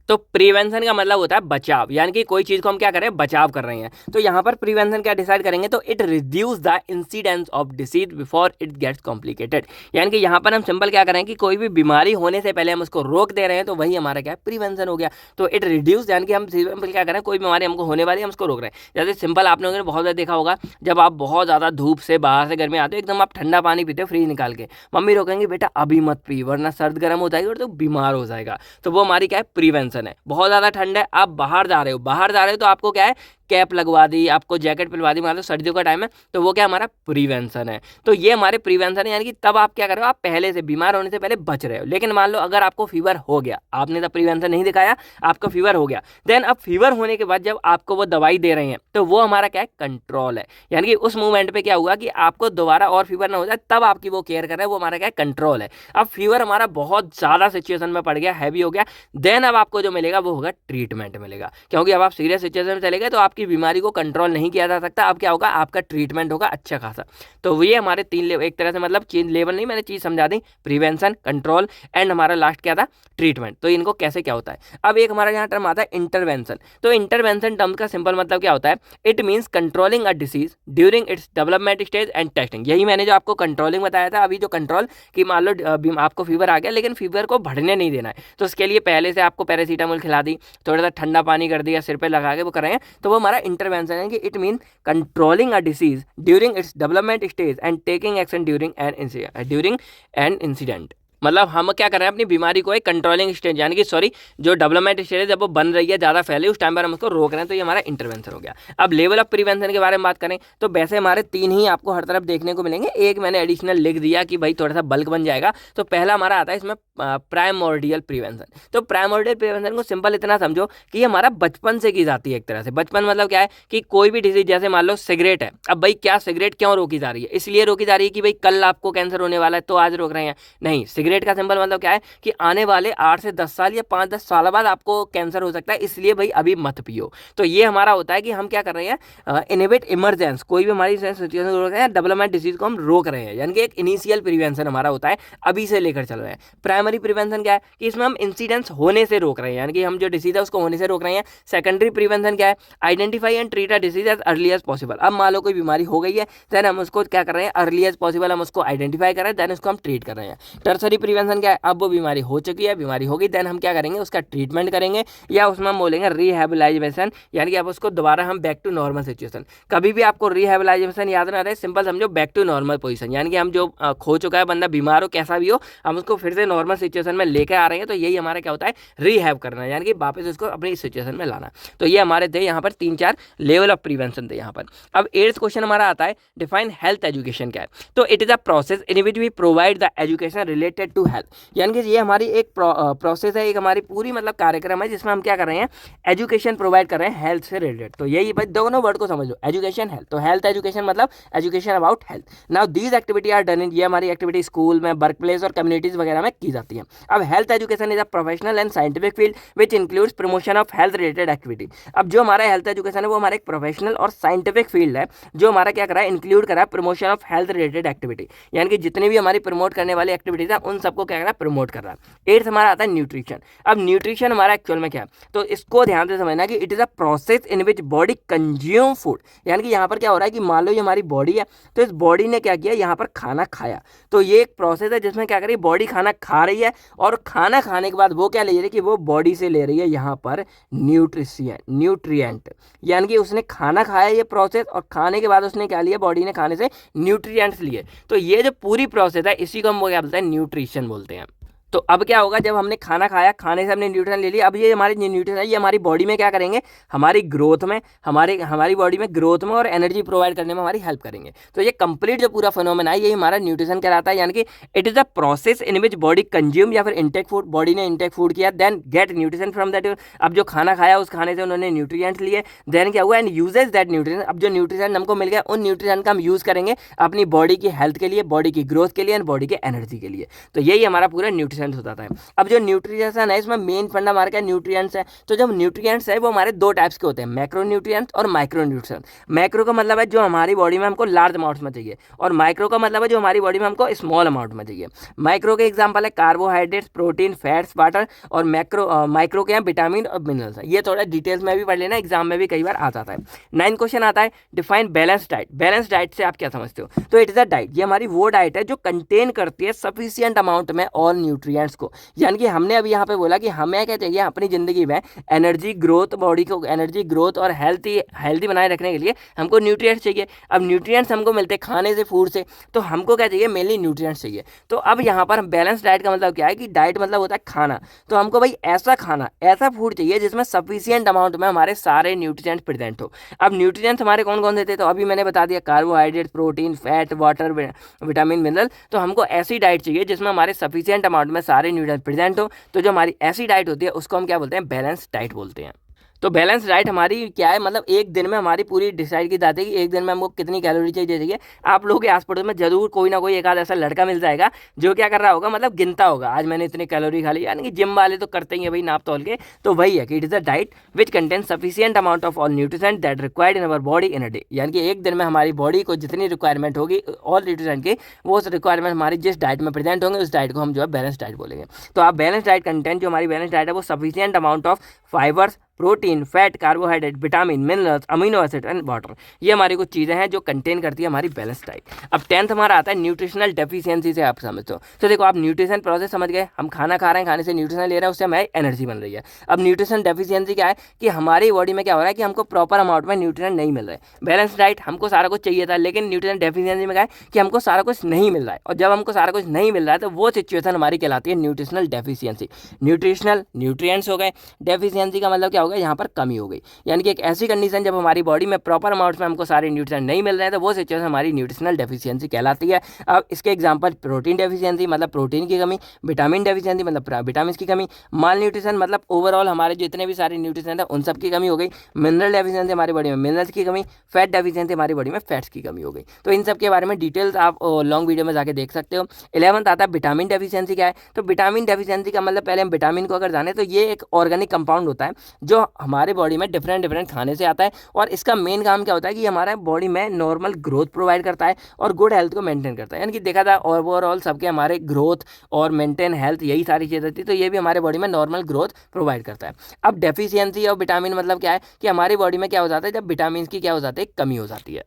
तो प्रिवेंशन का मतलब होता है बचाव, यानी कि कोई चीज़ को हम क्या करें, बचाव कर रहे हैं। तो यहाँ पर प्रिवेंशन क्या डिसाइड करेंगे, तो it reduce the incidence of disease before it gets complicated, यानी कि यहाँ पर हम सिंपल क्या करें कि कोई भी बीमारी होने से पहले हम उसको रोक दे रहे हैं, तो वही हमारा क्या है, प्रिवेंशन हो गया। तो इट रिड्यूस, यानी कि हम सिंपल क्या करें, कोई बीमारी हमको होने वाली है हम उसको रोक रहे हैं। जैसे सिंपल आपने लोगों ने बहुत ज़्यादा देखा होगा, जब आप बहुत ज़्यादा धूप से बाहर से घर में आते हो, एकदम आप ठंडा पानी पीते हो फ्रिज निकाल के, मम्मी रोकेंगे बेटा अभी मत पी वरना सर्द गर्म हो जाएगी और तो बीमार हो जाएगा। तो वो हमारी क्या है, प्रिवेंशन है। बहुत ज़्यादा ठंड है, आप बाहर जा रहे हो तो आपको क्या है, कैप लगवा दी, आपको जैकेट पिलवा दी, मान लो सर्दियों का टाइम है, तो वो क्या हमारा प्रिवेंशन है। तो ये हमारे प्रिवेंशन है, यानी कि तब आप क्या कर रहे हो, आप पहले से बीमार होने से पहले बच रहे हो। लेकिन मान लो अगर आपको फीवर हो गया, आपने तो प्रिवेंशन नहीं दिखाया, आपको फीवर हो गया, देन अब फीवर होने के बाद जब आपको वो दवाई दे रहे हैं तो वो हमारा क्या है, कंट्रोल है। यानी कि उस मूवमेंट पे क्या हुआ कि आपको दोबारा और फीवर ना हो जाए, तब आपकी वो केयर कर रहा है, वो हमारा क्या है, कंट्रोल है। अब फीवर हमारा बहुत ज़्यादा सिचुएशन में पड़ गया, हैवी हो गया, देन अब आपको जो मिलेगा वो होगा ट्रीटमेंट मिलेगा, क्योंकि अब आप सीरियस सिचुएशन में चले गए तो आपकी बीमारी को कंट्रोल नहीं किया जा सकता। अब क्या होगा, आपका ट्रीटमेंट होगा अच्छा खासा। तो ये हमारे 3 लेवल, एक तरह से मतलब चीज लेवल नहीं, मैंने चीज समझा दी, प्रिवेंशन, कंट्रोल एंड हमारा लास्ट क्या था, ट्रीटमेंट। तो इनको कैसे क्या होता है। अब एक हमारा यहाँ टर्म आता है इंटरवेंशन। तो इंटरवेंशन टर्म का सिंपल मतलब क्या होता है, it means controlling a disease during its development stage and testing. यही मैंने जो आपको कंट्रोलिंग बताया था अभी, जो कंट्रोल कि मान लो आपको फीवर आ गया लेकिन फीवर को बढ़ने नहीं देना है, तो उसके लिए पहले से आपको पैरासीटामोल खिला दी, थोड़ा सा ठंडा पानी कर दिया, सिर पे लगा के वो कर रहे हैं, तो वो हमारा इंटरवेंशन है। कि it mean controlling a disease during its development stage and taking action during an incident. मतलब हम क्या कर रहे हैं, अपनी बीमारी को एक कंट्रोलिंग स्टेज, यानी कि सॉरी जो डेवलपमेंट स्टेज है, जब वो बन रही है ज़्यादा फैले उस टाइम पर हम उसको रोक रहे हैं, तो ये हमारा इंटरवेंशन हो गया। अब लेवल ऑफ प्रिवेंशन के बारे में बात करें तो वैसे हमारे 3 ही आपको हर तरफ देखने को मिलेंगे, एक मैंने एडिशनल लिख दिया कि भाई थोड़ा सा बल्क बन जाएगा। तो पहला हमारा आता है इसमें प्राइमोर्डियल प्रिवेंशन। तो प्राइमोर्डियल प्रिवेंशन को सिंपल इतना समझो कि हमारा बचपन से की जाती है एक तरह से। बचपन मतलब क्या है कि कोई भी डिजीज, जैसे मान लो सिगरेट है, अब भाई क्या सिगरेट क्यों रोकी जा रही है, इसलिए रोकी जा रही है कि भाई कल आपको कैंसर होने वाला है तो आज रोक रहे हैं, नहीं। सिगरेट का सिंपल मतलब है कि आने वाले 8 से 10 साल या 5-10 साल बाद आपको कैंसर हो सकता है, इसलिए भाई अभी मत पियो। तो ये हमारा होता है कि हम क्या कर रहे हैं, इनहिबिट इमरजेंस, कोई भी हमारी सिचुएशन रोक रहे हैं, डेवलपमेंट डिसीज को हम रोक रहे हैं, यानी कि एक इनिशियल प्रिवेंशन हमारा होता है, अभी से लेकर चल रहे हैं। प्राइमरी प्रिवेंशन क्या है कि इसमें हम इंसिडेंस होने से रोक रहे हैं, यानी कि हम जो डिसीज है उसको होने से रोक रहे हैं। सेकेंडरी प्रिवेंशन क्या है, identify and treat a disease as early as possible. अब मान लो कोई बीमारी हो गई है, देन हम उसको क्या कर रहे हैं, अर्ली एज पॉसिबल हम उसको आइडेंटिफाई कर रहे हैं, देन उसको हम ट्रीट कर रहे हैं। टर्सरी प्रिवेंशन क्या है, अब वो बीमारी हो चुकी है, बीमारी होगी, देन हम क्या करेंगे, उसका ट्रीटमेंट करेंगे, या उसमें हम बोलेंगे रिहेबिलाइजेशन, यानी कि अब उसको दोबारा हम बैक टू नॉर्मल सिचुएशन। कभी भी आपको रिहेबिलाइजेशन याद ना रहे, सिंपल समझो बैक टू नॉर्मल पोजीशन, यानी कि हम जो खो चुका है बंदा, बीमार हो कैसा भी हो, हम उसको फिर से नॉर्मल सिचुएशन में लेकर आ रहे हैं। तो यही हमारा क्या होता है, रिहैब करना, यानी कि वापस उसको अपनी सिचुएशन में लाना। तो ये हमारे थे यहाँ पर 3-4 लेवल ऑफ प्रिवेंशन थे यहाँ पर। अब 8th क्वेश्चन हमारा आता है, डिफाइन हेल्थ एजुकेशन क्या है। तो it is a process in which we provide the education related to health, यानी कि ये हमारी एक प्रोसेस है, एक हमारी पूरी मतलब कार्यक्रम है जिसमें हम क्या कर रहे हैं, एजुकेशन प्रोवाइड कर रहे हैं हेल्थ से रिलेटेड। तो यही भाई दोनों वर्ड को समझ लो, एजुकेशन हेल्थ। तो हेल्थ एजुकेशन मतलब education about health. Now these activity are done in, ये हमारी एक्टिविटी स्कूल में, वर्क प्लेस और कम्युनिटीज वगैरह में की जाती है। अब health education is a professional and scientific field which includes promotion of health related activity. अब जो हमारा हेल्थ एजुकेशन है वो हमारा एक प्रोफेशनल और साइंटिफिक फील्ड है, जो हमारा क्या कर रहा है, इंक्लूड कर रहा है promotion of health related activity, यानी कि जितनी भी हमारी प्रमोट करने वाली एक्टिविटीज है उन सबको क्या कर रहा है, प्रमोट कर रहा है। 8th हमारा आता है न्यूट्रिशन। अब न्यूट्रिशन हमारा एक्चुअल में क्या है, तो इसको ध्यान से समझना कि it is a process in which body consume food, यानी कि यहाँ पर क्या हो रहा है कि मान लो ये हमारी बॉडी है, तो इस बॉडी ने क्या किया, यहाँ पर खाना खाया। तो ये एक प्रोसेस है जिसमें क्या करिए, बॉडी खाना खा रही है, और खाना खाने के बाद वो क्या ले रही है कि वो बॉडी से ले रही है यहाँ पर न्यूट्रिएंट, यानी कि उसने खाना खाया ये प्रोसेस, और खाने के बाद उसने क्या लिया, बॉडी ने खाने से न्यूट्रिएंट्स लिए। तो ये जो पूरी प्रोसेस है इसी को हम क्या बोलते हैं, न्यूट्रिशन बोलते हैं। तो अब क्या होगा, जब हमने खाना खाया, खाने से हमने न्यूट्रिशन ले लिया, अब ये हमारे न्यूट्रिशन है ये हमारी बॉडी में क्या करेंगे, हमारी ग्रोथ में, हमारी बॉडी में ग्रोथ में और एनर्जी प्रोवाइड करने में हमारी हेल्प करेंगे। तो ये कंप्लीट जो पूरा फिनोमेना है ये हमारा न्यूट्रिशन कहलाता है, यानी कि it is a process in which body consume, या फिर इंटेक फूड, बॉडी ने इंटेक फूड किया, then get nutrition from that. अब जो खाना खाया उस खाने से उन्होंने न्यूट्रिएंट्स लिए, देन क्या हुआ, एंड यूजेज दैट न्यूट्रिशन। अब जो न्यूट्रिशन हमको मिल गया, उन न्यूट्रिशन का हम यूज करेंगे अपनी बॉडी की हेल्थ के लिए, बॉडी की ग्रोथ के लिए एंड बॉडी के एनर्जी के लिए। तो यही हमारा पूरा न्यूट्रिशन हो जाता है। अब जो न्यूट्रिशन है इसमें मेन फंडा हमारा क्या, न्यूट्रिएंट्स है। तो जब न्यूट्रिएंट्स है वो हमारे 2 टाइप्स के होते हैं, मैक्रो न्यूट्रिएंट्स और माइक्रो न्यूट्रिएंट्स। मैक्रो का मतलब है जो हमारी बॉडी में हमको लार्ज अमाउंट्स में चाहिए, और माइक्रो का मतलब है जो हमारी बॉडी में हमको स्मॉल अमाउंट में चाहिए। माइक्रो के एग्जांपल है कार्बोहाइड्रेट्स, प्रोटीन, फैट्स, वाटर, और माइक्रो के हैं विटामिन और मिनरल्स। ये थोड़ा डिटेल्स में भी पढ़ लेना, एग्जाम में भी कई बार आ जाता है। 9th क्वेश्चन आता है, define balance diet. Balance diet से आप क्या समझते हो, तो इट इज अ डाइट, ये हमारी वो डाइट है जो कंटेन करती है सफिशिएंट अमाउंट में ऑल न्यूट्रिएंट्स को। यानी कि हमने अभी यहाँ पे बोला कि हमें क्या चाहिए अपनी ज़िंदगी में, एनर्जी ग्रोथ, बॉडी को एनर्जी ग्रोथ और हेल्थी बनाए रखने के लिए हमको न्यूट्रिएंट्स चाहिए। अब न्यूट्रिएंट्स हमको मिलते हैं खाने से, फूड से, तो हमको क्या चाहिए, मेनली न्यूट्रिएंट्स चाहिए। तो अब यहाँ पर बैलेंस डाइट का मतलब क्या है कि डाइट मतलब होता है खाना, तो हमको भाई ऐसा खाना, ऐसा फूड चाहिए जिसमें सफिशिएंट अमाउंट में हमारे सारे न्यूट्रिएंट्स प्रेजेंट हो। अब न्यूट्रिएंट्स हमारे कौन कौन से थे, तो अभी मैंने बता दिया, carbohydrate, protein, fat, water, vitamin, mineral. तो हमको ऐसी डाइट चाहिए जिसमें हमारे सफिशिएंट अमाउंट में सारे न्यूट्रिएंट्स प्रेजेंट हो। तो जो हमारी ऐसी डाइट होती है उसको हम क्या बोलते हैं, बैलेंस डाइट बोलते हैं। तो बैलेंस डाइट हमारी क्या है, मतलब एक दिन में हमारी पूरी डिसाइड की जाती है कि एक दिन में हमको कितनी कैलोरी चाहिए। आप लोगों के आस पड़ोस में जरूर कोई ना कोई एक आध ऐसा लड़का मिल जाएगा जो क्या कर रहा होगा, मतलब गिनता होगा, आज मैंने इतनी कैलोरी खा ली, यानी कि जिम वाले तो करते ही है भाई, नाप तोल के। तो वही है कि it is a diet which contain sufficient amount of all nutrient that required in our body in a day, यानी कि एक दिन में हमारी बॉडी को जितनी रिक्वायरमेंट होगी ऑल न्यूट्रिएंट की, वो रिक्वायरमेंट हमारी जिस डाइट में प्रेजेंट होंगे उस डाइट को हम जो है बैलेंस डाइट बोलेंगे। तो आप बैलेंस डाइट कंटेंट, जो हमारी बैलेंस डाइट है वो sufficient amount of fibres, protein, fat, carbohydrate, vitamin, minerals, amino acid and water, ये हमारी कुछ चीज़ें हैं जो कंटेन करती है हमारी बैलेंस डाइट। अब 10th हमारा आता है न्यूट्रिशनल डेफिशिएंसी से आप समझते हो। तो देखो आप न्यूट्रिशन प्रोसेस समझ गए, हम खाना खा रहे हैं, खाने से न्यूट्रिशन ले रहे हैं, उससे हमारी एनर्जी बन रही है। अब न्यूट्रिशन डेफिशिएंसी क्या है कि हमारी बॉडी में क्या हो रहा है कि हमको प्रॉपर अमाउंट में न्यूट्रिशन नहीं मिल रहा है। बैलेंस डाइट हमको सारा कुछ चाहिए था, लेकिन न्यूट्रिशन डेफिशिएंसी में क्या है कि हमको सारा कुछ नहीं मिल रहा है, और जब हमको सारा कुछ नहीं मिल रहा है तो वो सिचुएशन हमारी कहलाती है न्यूट्रिशनल डेफिशिएंसी। न्यूट्रिशनल न्यूट्रिएंट्स हो गए, डेफिशिएंसी का मतलब क्या होगा, यहाँ पर कमी हो गई, यानी कि एक ऐसी कंडीशन जब हमारी बॉडी में प्रॉपर अमाउंट में हमको सारे न्यूट्रिएंट नहीं मिल रहे हैं, तो वो सिचुएशन हमारी न्यूट्रिशनल डेफिशिएंसी कहलाती है। अब इसके एग्जांपल प्रोटीन डेफिशिएंसी मतलब प्रोटीन की कमी, विटामिन डेफिशिएंसी मतलब विटामिन की कमी, माल न्यूट्रिशन मतलब ओवरऑल हमारे जितने भी सारे न्यूट्रिशन है उन सब की कमी हो गई, मिनरल डेफिशिएंसी हमारी बॉडी में मिनरल्स की कमी, फैट डेफिशिएंसी हमारी बॉडी में फैट्स की कमी हो गई। तो इन सब के बारे में डिटेल्स आप लॉन्ग वीडियो में जाके देख सकते हो। 11th आता है विटामिन डेफिशिएंसी क्या है। तो विटामिन डेफिशिएंसी का मतलब पहले हम विटामिन को अगर जाने तो ये एक ऑर्गेनिक कंपाउंड होता है जो हमारे बॉडी में डिफरेंट खाने से आता है, और इसका मेन काम क्या होता है कि हमारा बॉडी में नॉर्मल ग्रोथ प्रोवाइड करता है और गुड हेल्थ को मेंटेन करता है। यानी कि देखा जाए ओवरऑल सबके हमारे ग्रोथ और मेंटेन हेल्थ यही सारी चीज़ें होती है, तो ये भी हमारे बॉडी में नॉर्मल ग्रोथ प्रोवाइड करता है। अब डेफिशिएंसी ऑफ विटामिन मतलब क्या है कि हमारी बॉडी में क्या हो जाता है जब विटामिन की क्या हो जाती है, कमी हो जाती है।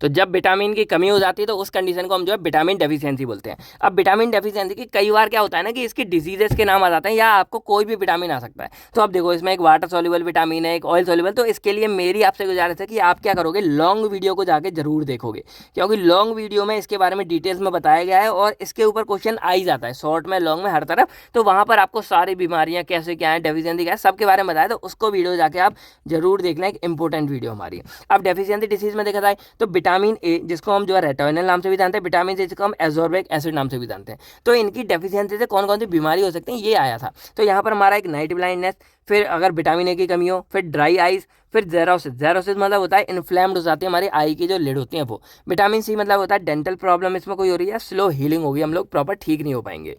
तो जब विटामिन की कमी हो जाती है तो उस कंडीशन को हम जो है विटामिन डेफिशिएंसी बोलते हैं। अब विटामिन डेफिशिएंसी की कई बार क्या होता है ना कि इसकी डिजीजेस के नाम आ जाते हैं या आपको कोई भी विटामिन आ सकता है। तो अब देखो इसमें एक वाटर सॉल्युबल विटामिन है, एक ऑयल सॉल्युबल। तो इसके लिए मेरी आपसे गुजारिश है कि आप क्या करोगे, लॉन्ग वीडियो को जाके जरूर देखोगे, क्योंकि लॉन्ग वीडियो में इसके बारे में डिटेल्स में बताया गया है और इसके ऊपर क्वेश्चन आ ही जाता है, शॉर्ट में लॉन्ग में हर तरफ। तो वहाँ पर आपको सारी बीमारियाँ कैसे क्या है, डेफिशिएंसी क्या है, सबके बारे में बताया। तो उसको वीडियो जाके आप जरूर देखना, एक इंपॉर्टेंट वीडियो हमारी। अब डेफिशिएंसी डिसीज में देखा जाए तो विटामिन ए, जिसको हम जो है रेटिनोल नाम से भी जानते हैं, विटामिन सी जिसको हम एजॉर्बिक एसिड नाम से भी जानते हैं, तो इनकी डेफिशिएंसी से कौन कौन सी बीमारी हो सकती है ये आया था। तो यहाँ पर हमारा एक नाइट ब्लाइंडनेस, फिर अगर विटामिन ए की कमी हो, फिर ड्राई आइज, फिर जेरोसिस। जेरोसिस मतलब होता है इन्फ्लेम्ड हो जाती है हमारी आई की जो लिड होती है वो। विटामिन सी मतलब होता है डेंटल प्रॉब्लम इसमें कोई हो रही है, स्लो हीलिंग होगी, हम लोग प्रॉपर ठीक नहीं हो पाएंगे।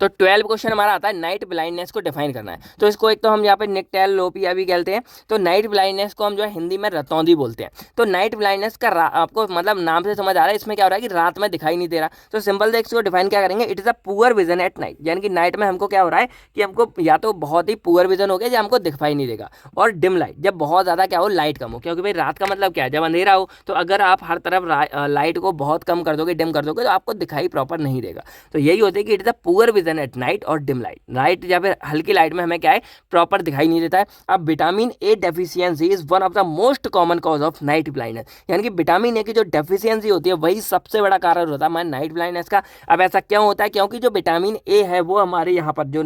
तो 12 क्वेश्चन हमारा आता है नाइट ब्लाइंडनेस को डिफाइन करना है। तो इसको एक तो हम यहाँ पे निक्टेलोपिया भी कहते हैं। तो नाइट ब्लाइंडनेस को हम जो है हिंदी में रतौंधी बोलते हैं। तो नाइट ब्लाइंडनेस का आपको मतलब नाम से समझ आ रहा है इसमें क्या हो रहा है कि रात में दिखाई नहीं दे रहा। तो सिंपल से इसको डिफाइन क्या करेंगे, it is a poor vision at night, यानी कि नाइट में हमको क्या हो रहा है कि हमको या तो बहुत ही पुअर विजन हो गया या हमको दिखाई नहीं देगा, और डिम लाइट, जब बहुत ज़्यादा क्या हो लाइट कम हो, क्योंकि भाई रात का मतलब क्या है, जब अंधेरा हो तो अगर आप हर तरफ लाइट को बहुत कम कर दोगे, डिम कर दोगे, तो आपको दिखाई प्रॉपर नहीं देगा। तो यही होता है कि it is a poor vision at night और डिम लाइट। लाइट या फिर हल्की लाइट में हमें क्या है प्रॉपर दिखाई नहीं देता है। अब vitamin A deficiency is one of the most common cause of night blindness, यानी कि विटामिन ए की जो डेफिशिएंसी होती है वही सबसे बड़ा कारण होता है हमारे नाइट ब्लाइंडनेस का। अब ऐसा क्यों होता है, क्योंकि जो विटामिन ए है वो हमारे यहाँ पर जो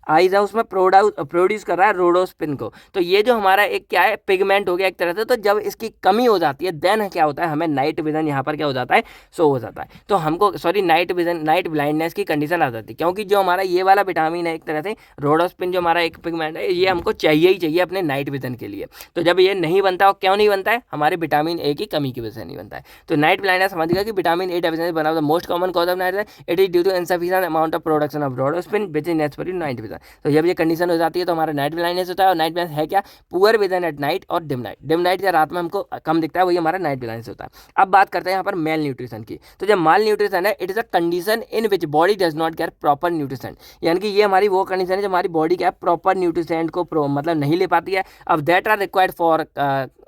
आईज है उसमें प्रोड्यूस कर रहा है रोडोस्पिन को। तो ये जो हमारा एक क्या है पिगमेंट हो गया एक तरह से। तो जब इसकी कमी हो जाती है देन क्या होता है, हमें नाइट विजन यहाँ पर क्या हो जाता है, शो हो जाता है। तो हमको नाइट विजन, नाइट ब्लाइंडनेस की कंडीशन आ जाती है, क्योंकि जो हमारा ये वाला विटामिन है एक तरह से रोडोस्पिन, जो हमारा एक पिगमेंट है, ये हमको चाहिए ही चाहिए अपने नाइट विजन के लिए। तो जब ये नहीं बनता और क्यों नहीं बनता है, हमारे विटामिन ए की कमी की वजह से नहीं बनता है। तो नाइट ब्लाइंडनेस समझ गया कि vitamin A deficiency one of the most common cause of night, it is due to insufficient amount of production of rhodopsin which is necessary night vision. तो जब ये कंडीशन हो जाती है तो हमारा नाइट ब्लाइंडनेस होता है। और नाइट ब्लाइंडनेस है क्या, पुअर विजन एट नाइट और डिम नाइट। डिम नाइट या रात में हमको कम दिखता है, वही हमारा नाइट ब्लाइंडनेस होता है। अब बात करते हैं यहाँ पर मेल न्यूट्रिशन की। तो जब माल न्यूट्रिशन है, it is a condition in which body does not get proper nutrition, यानी कि ये हमारी वो कंडीशन है जब हमारी बॉडी क्या प्रॉपर न्यूट्रिशेंट को मतलब नहीं ले पाती है। अब that are required for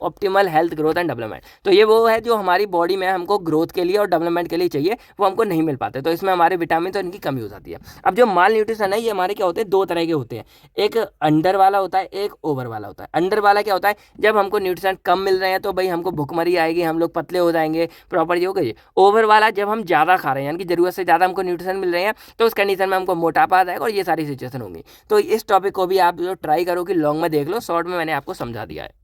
optimal health growth and development. तो ये वो है जो हमारी बॉडी में हमको ग्रोथ के लिए और डेवलपमेंट के लिए चाहिए, वो हमको नहीं मिल पाते। तो इसमें हमारे विटामिन तो इनकी कमी हो जाती है। अब जो माल न्यूट्रिशन है ये हमारे क्या होते हैं, दो तरह के होते हैं, एक अंडर वाला होता है, एक ओवर वाला होता है। अंडर वाला क्या होता है, जब हमको न्यूट्रिशन कम मिल रहे हैं तो भाई हमको भुखमरी आएगी, हम लोग पतले हो जाएंगे, प्रॉपर ये हो गई। ओवर वाला जब हम ज़्यादा खा रहे हैं, यानी कि जरूरत से ज़्यादा हमको न्यूट्रिशन मिल रहे हैं, तो उस कंडीशन में हमको मोटापा आ जाएगा और ये सारी सिचुएशन होंगी। तो इस टॉपिक को भी आप जो ट्राई करो कि लॉन्ग में देख लो, शॉर्ट में मैंने आपको समझा दिया है।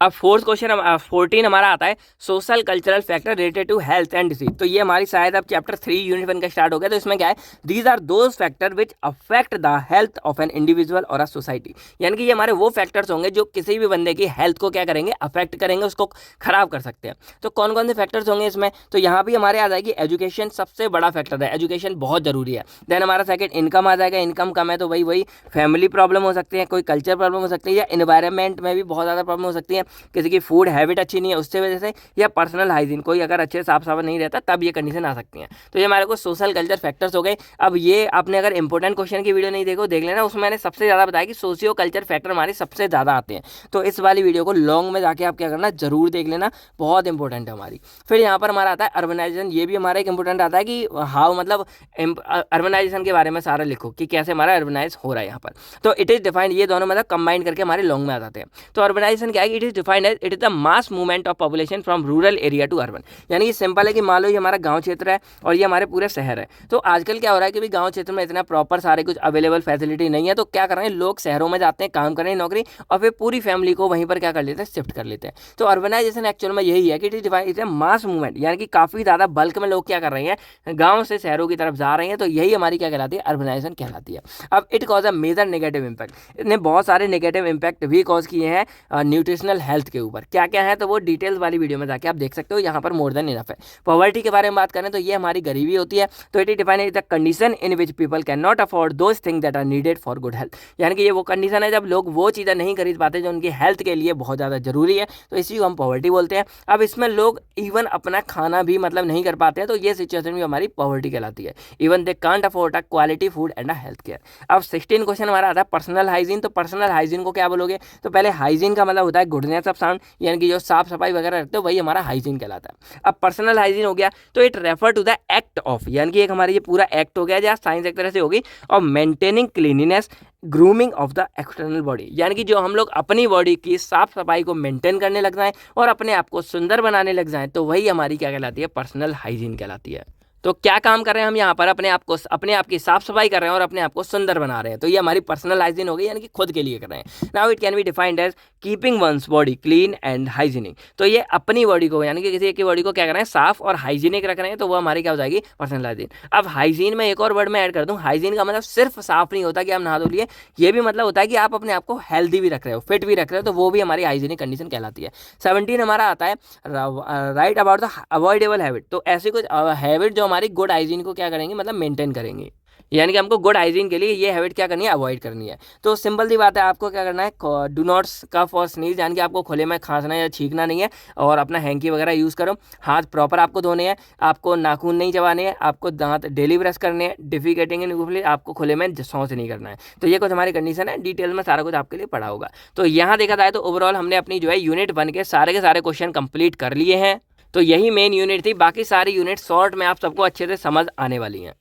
अब फोर्थ क्वेश्चन 14 हमारा आता है social cultural factor related to health and disease. तो ये हमारी शायद अब चैप्टर 3 यूनिट 1 का स्टार्ट हो गया। तो इसमें क्या है, these are those factor which affect the health of an individual और अ सोसाइटी, यानी कि ये हमारे वो फैक्टर्स होंगे जो किसी भी बंदे की हेल्थ को क्या करेंगे, अफेक्ट करेंगे, उसको खराब कर सकते हैं। तो कौन कौन से फैक्टर्स होंगे इसमें, तो यहाँ भी हमारे आ जाएगी एजुकेशन, सबसे बड़ा फैक्टर है, एजुकेशन बहुत जरूरी है। देन हमारा सेकंड इनकम आ जाएगा, इनकम कम है तो वही फैमिली प्रॉब्लम हो सकती है, कोई कल्चर प्रॉब्लम हो सकती है, या इन्वायरमेंट में भी बहुत ज़्यादा प्रॉब्लम हो सकती है, किसी की फूड हैबिट अच्छी नहीं है उससे वजह से, या पर्सनल हाइजीन, कोई अगर अच्छे साफ साफ नहीं रहता तब ये कंडीशन आ सकती हैं। तो ये हमारे को सोशल कल्चर फैक्टर्स हो गए। अब ये आपने अगर इंपॉर्टेंट क्वेश्चन की वीडियो नहीं देखो, देख लेना, उसमें मैंने सबसे ज़्यादा बताया कि सोशियो कल्चर फैक्टर हमारे सबसे ज़्यादा आते हैं। तो इस वाली वीडियो को लॉन्ग में जाके आप क्या करना, जरूर देख लेना, बहुत इंपॉर्टेंट है हमारी। फिर यहाँ पर हमारा आता है अर्बनाइजेशन, ये भी हमारा एक इंपॉर्टेंट आता है कि हाउ मतलब अर्बनाइजेशन के बारे में सारा लिखो कि कैसे हमारा अर्बनाइज हो रहा है यहाँ पर। तो इट इज़ डिफाइंड, ये दोनों मतलब कंबाइन करके हमारे लॉन्ग में आ जाते हैं। तो अर्बनाइजेशन क्या है, it is defined as it is the mass movement of population from rural area to urban, यानी कि सिंपल है कि मान लो ये हमारा गांव क्षेत्र है और ये हमारे पूरे शहर है। तो आजकल क्या हो रहा है कि भी गांव क्षेत्र में इतना प्रॉपर सारे कुछ अवेलेबल फैसिलिटी नहीं है, तो क्या कर रहे हैं लोग शहरों में जाते हैं काम करने नौकरी, और फिर पूरी फैमिली को वहीं पर क्या कर लेते हैं, शिफ्ट कर लेते हैं। तो अर्बनाइजेशन एक्चुअल में यही है कि it is defined is mass movement, यानी कि काफ़ी ज़्यादा बल्क में लोग क्या कर रहे हैं, गाँव से शहरों की तरफ जा रहे हैं। तो यही हमारी क्या कहलाती है, अर्बनाइजेशन कहलाती है। अब it cause a major negative impact, इसने बहुत सारे नेगेटिव इम्पैक्ट भी कॉज किए हैं न्यूट्रिशनल हेल्थ के ऊपर। क्या क्या है, तो वो डिटेल्स वाली वीडियो में जाके आप देख सकते हो, यहाँ पर मोर देन इनफ है। पॉवर्टी के बारे में बात करें तो ये हमारी गरीबी होती है। तो it is defined as the condition in which people can not afford those things that are needed for good health, यानी कि ये वो कंडीशन है जब लोग वो चीज़ें नहीं खरीद पाते जो उनकी हेल्थ के लिए बहुत ज़्यादा जरूरी है। तो इसी को हम पॉवर्टी बोलते हैं। अब इसमें लोग इवन अपना खाना भी मतलब नहीं कर पाते हैं, तो ये सिचुएशन भी हमारी पॉवर्टी कहलाती है। Even they can't afford a quality food and a health care. अब 16 क्वेश्चन हमारा आता है पर्सनल हाइजीन। तो पर्सनल हाइजीन को क्या बोलोगे, तो पहले हाइजीन का मतलब होता है गुडनेस क्लीननेस ऑफ साउंड, यानी कि जो साफ सफाई वगैरह रखते हो वही हमारा हाइजीन कहलाता है। अब पर्सनल हाइजीन हो गया तो it refer to the act of, यानी कि एक हमारा ये पूरा एक्ट हो गया जहाँ साइंस एक तरह से होगी, और maintaining cleanliness grooming of the external body, यानी कि जो हम लोग अपनी बॉडी की साफ सफाई को मेंटेन करने लग जाएं और अपने आप को सुंदर बनाने लग जाएं तो वही हमारी क्या कहलाती है, पर्सनल हाइजीन कहलाती है। तो क्या काम कर रहे हैं हम यहाँ पर, अपने आप की साफ सफाई कर रहे हैं और अपने आप को सुंदर बना रहे हैं, तो ये हमारी पर्सनल हाइजीन हो गई, यानी कि खुद के लिए कर रहे हैं। Now it can be defined as keeping one's body clean and hygienic, तो ये अपनी बॉडी को यानी कि किसी एक की बॉडी को क्या कर रहे हैं, साफ और हाइजीनिक रख रहे हैं, तो वो हमारी क्या हो जाएगी, पर्सनल हाइजीन। अब हाइजीन में एक और वर्ड मैं ऐड कर दूं, हाइजीन का मतलब सिर्फ साफ नहीं होता कि आप नहा धो लिए, ये भी मतलब होता है कि आप अपने आप को हेल्दी भी रख रहे हो, फिट भी रख रहे हो, तो वो भी हमारी हाइजीनिक कंडीशन कहलाती है। 17 हमारा आता है right about the avoidable habit, तो ऐसी कुछ हैबिट जो हमारी गुड हाइजीन को क्या करेंगे, मतलब मेंटेन करेंगे, यानी कि हमको गुड हाइजीन के लिए ये हैबिट क्या करनी है, अवॉइड करनी है। तो सिंपल सी बात है, आपको क्या करना है, डू नॉट कफ और स्नीज, यानी कि आपको खुले में खांसना या छींकना नहीं है, और अपना हैंकी वगैरह यूज़ करो, हाथ प्रॉपर आपको धोने हैं, आपको नाखून नहीं चबाने हैं, आपको दांत डेली ब्रश करने हैं, डिफिकेटिंग इन आपको खुले में शौच नहीं करना है। तो ये कुछ हमारी कंडीशन है, डिटेल में सारा कुछ आपके लिए पढ़ा होगा। तो यहाँ देखा जाए तो ओवरऑल हमने अपनी जो है यूनिट 1 के सारे क्वेश्चन कंप्लीट कर लिए हैं। तो यही मेन यूनिट थी, बाकी सारी यूनिट शॉर्ट में आप सबको अच्छे से समझ आने वाली हैं।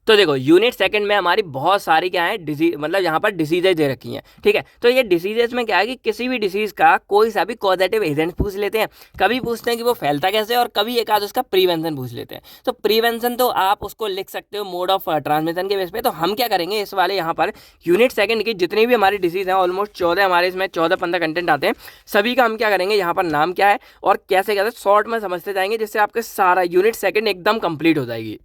तो देखो यूनिट 2 में हमारी बहुत सारी क्या है डिजीज, मतलब यहाँ पर डिसीजेज दे रखी हैं, ठीक है। तो ये डिसीजेज में क्या है कि किसी भी डिसीज का कोई सा भी कॉजेटिव एजेंट पूछ लेते हैं, कभी पूछते हैं कि वो फैलता कैसे, और कभी एक आध उसका प्रिवेंशन पूछ लेते हैं। तो प्रिवेंशन तो आप उसको लिख सकते हो मोड ऑफ ट्रांसमिशन के बेस पे। तो हम क्या करेंगे इस वाले यहाँ पर यूनिट 2 की जितनी भी हमारी डिसीज हैं, ऑलमोस्ट 14 हमारे इसमें 14-15 कंटेंट आते हैं, सभी का हम क्या करेंगे, यहाँ पर नाम क्या है और कैसे कैसे शॉर्ट में समझते जाएंगे, जिससे आपके सारा यूनिट 2 एकदम कंप्लीट हो जाएगी।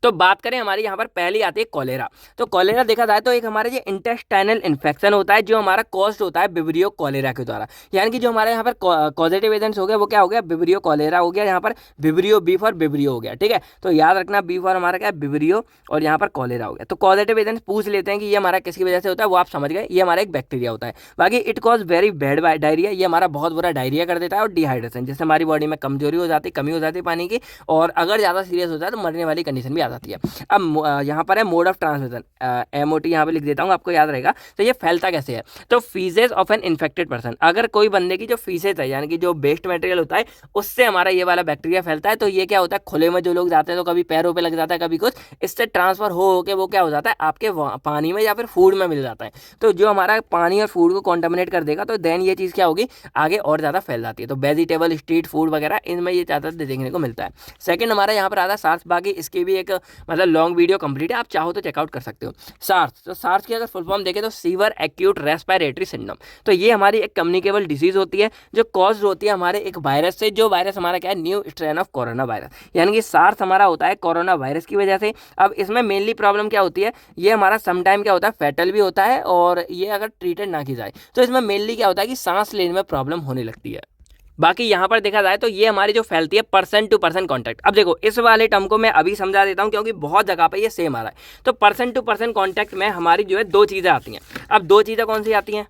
तो बात करें हमारी यहाँ पर पहली आती है कॉलेरा। तो कॉलेरा देखा जाए तो एक हमारे जो इंटेस्टाइनल इन्फेक्शन होता है जो हमारा कॉज्ड होता है विब्रियो कॉलेरा के द्वारा, यानी कि जो हमारे यहाँ पर कॉजेटिव एजेंट्स हो गया वो क्या हो गया, विब्रियो कॉलेरा हो गया, यहाँ पर विब्रियो बी फॉर विब्रियो हो गया, ठीक है। तो याद रखना बी फॉर हमारा क्या है, विब्रियो, और यहाँ पर कॉलेरा हो गया। तो कॉजेटिव एजेंट्स पूछ लेते हैं कि ये हमारा किसकी वजह से होता है, वो आप समझ गए, ये हमारा एक बैक्टीरिया होता है। बाकी it cause very bad diarrhoea, ये हमारा बहुत बुरा डायरिया कर देता है, और डिहाइड्रेशन, जिससे हमारी बॉडी में कमजोरी हो जाती है, कमी हो जाती है पानी की, और अगर ज़्यादा सीरियस होता है तो मरने वाली कंडीशन भी आ जाती है। अब यहाँ पर है मोड ऑफ ट्रांसमिशन, MOT यहाँ पे लिख देता हूँ, आपको याद रहेगा। तो ये फैलता कैसे है, तो faeces of an infected person, अगर कोई बंदे की जो फीसेस है यानी कि जो वेस्ट मटेरियल होता है उससे हमारा ये वाला बैक्टीरिया फैलता है। तो ये क्या होता है, खुले में जो लोग जाते हैं तो कभी पैरों पे लग जाता है, कभी कुछ, इससे ट्रांसफर हो के वो क्या हो जाता है, आपके पानी में या फिर फूड में मिल जाता है। तो जो हमारा पानी और फूड को कॉन्टामिनेट कर देगा, तो देन ये चीज़ क्या होगी, आगे और ज़्यादा फैल जाती है। तो वेजिटेबल, स्ट्रीट फूड वगैरह, इनमें ये ज़्यादा देखने को मिलता है। सेकंड हमारा यहाँ पर आता है सार्स, बाकी इसकी भी एक मतलब लॉन्ग वीडियो कंप्लीट है, आप चाहो तो चेकआउट कर सकते हो। सार्स, तो सार्स की अगर फुल फॉर्म देखें तो सीवर एक्यूट रेस्पिरेटरी सिंड्रोम, तो ये हमारी एक कम्युनिकेबल डिजीज होती है जो कॉज होती है हमारे एक वायरस से, जो वायरस हमारा क्या है, new strain of corona virus, यानी कि सार्स हमारा होता है कोरोना वायरस की वजह से। अब इसमें मेनली प्रॉब्लम क्या होती है, ये हमारा समटाइम क्या होता है, फैटल भी होता है, और ये अगर ट्रीटेड ना की जाए तो इसमें मेनली क्या होता है कि सांस लेने में प्रॉब्लम होने लगती है। बाकी यहाँ पर देखा जाए तो ये हमारी जो फैलती है पर्सन टू पर्सन कॉन्टैक्ट। अब देखो इस वाले टर्म को मैं अभी समझा देता हूँ क्योंकि बहुत जगह पे ये सेम आ रहा है। तो पर्सन टू पर्सन कॉन्टैक्ट में हमारी जो है 2 चीज़ें आती हैं। अब 2 चीज़ें कौन सी आती हैं,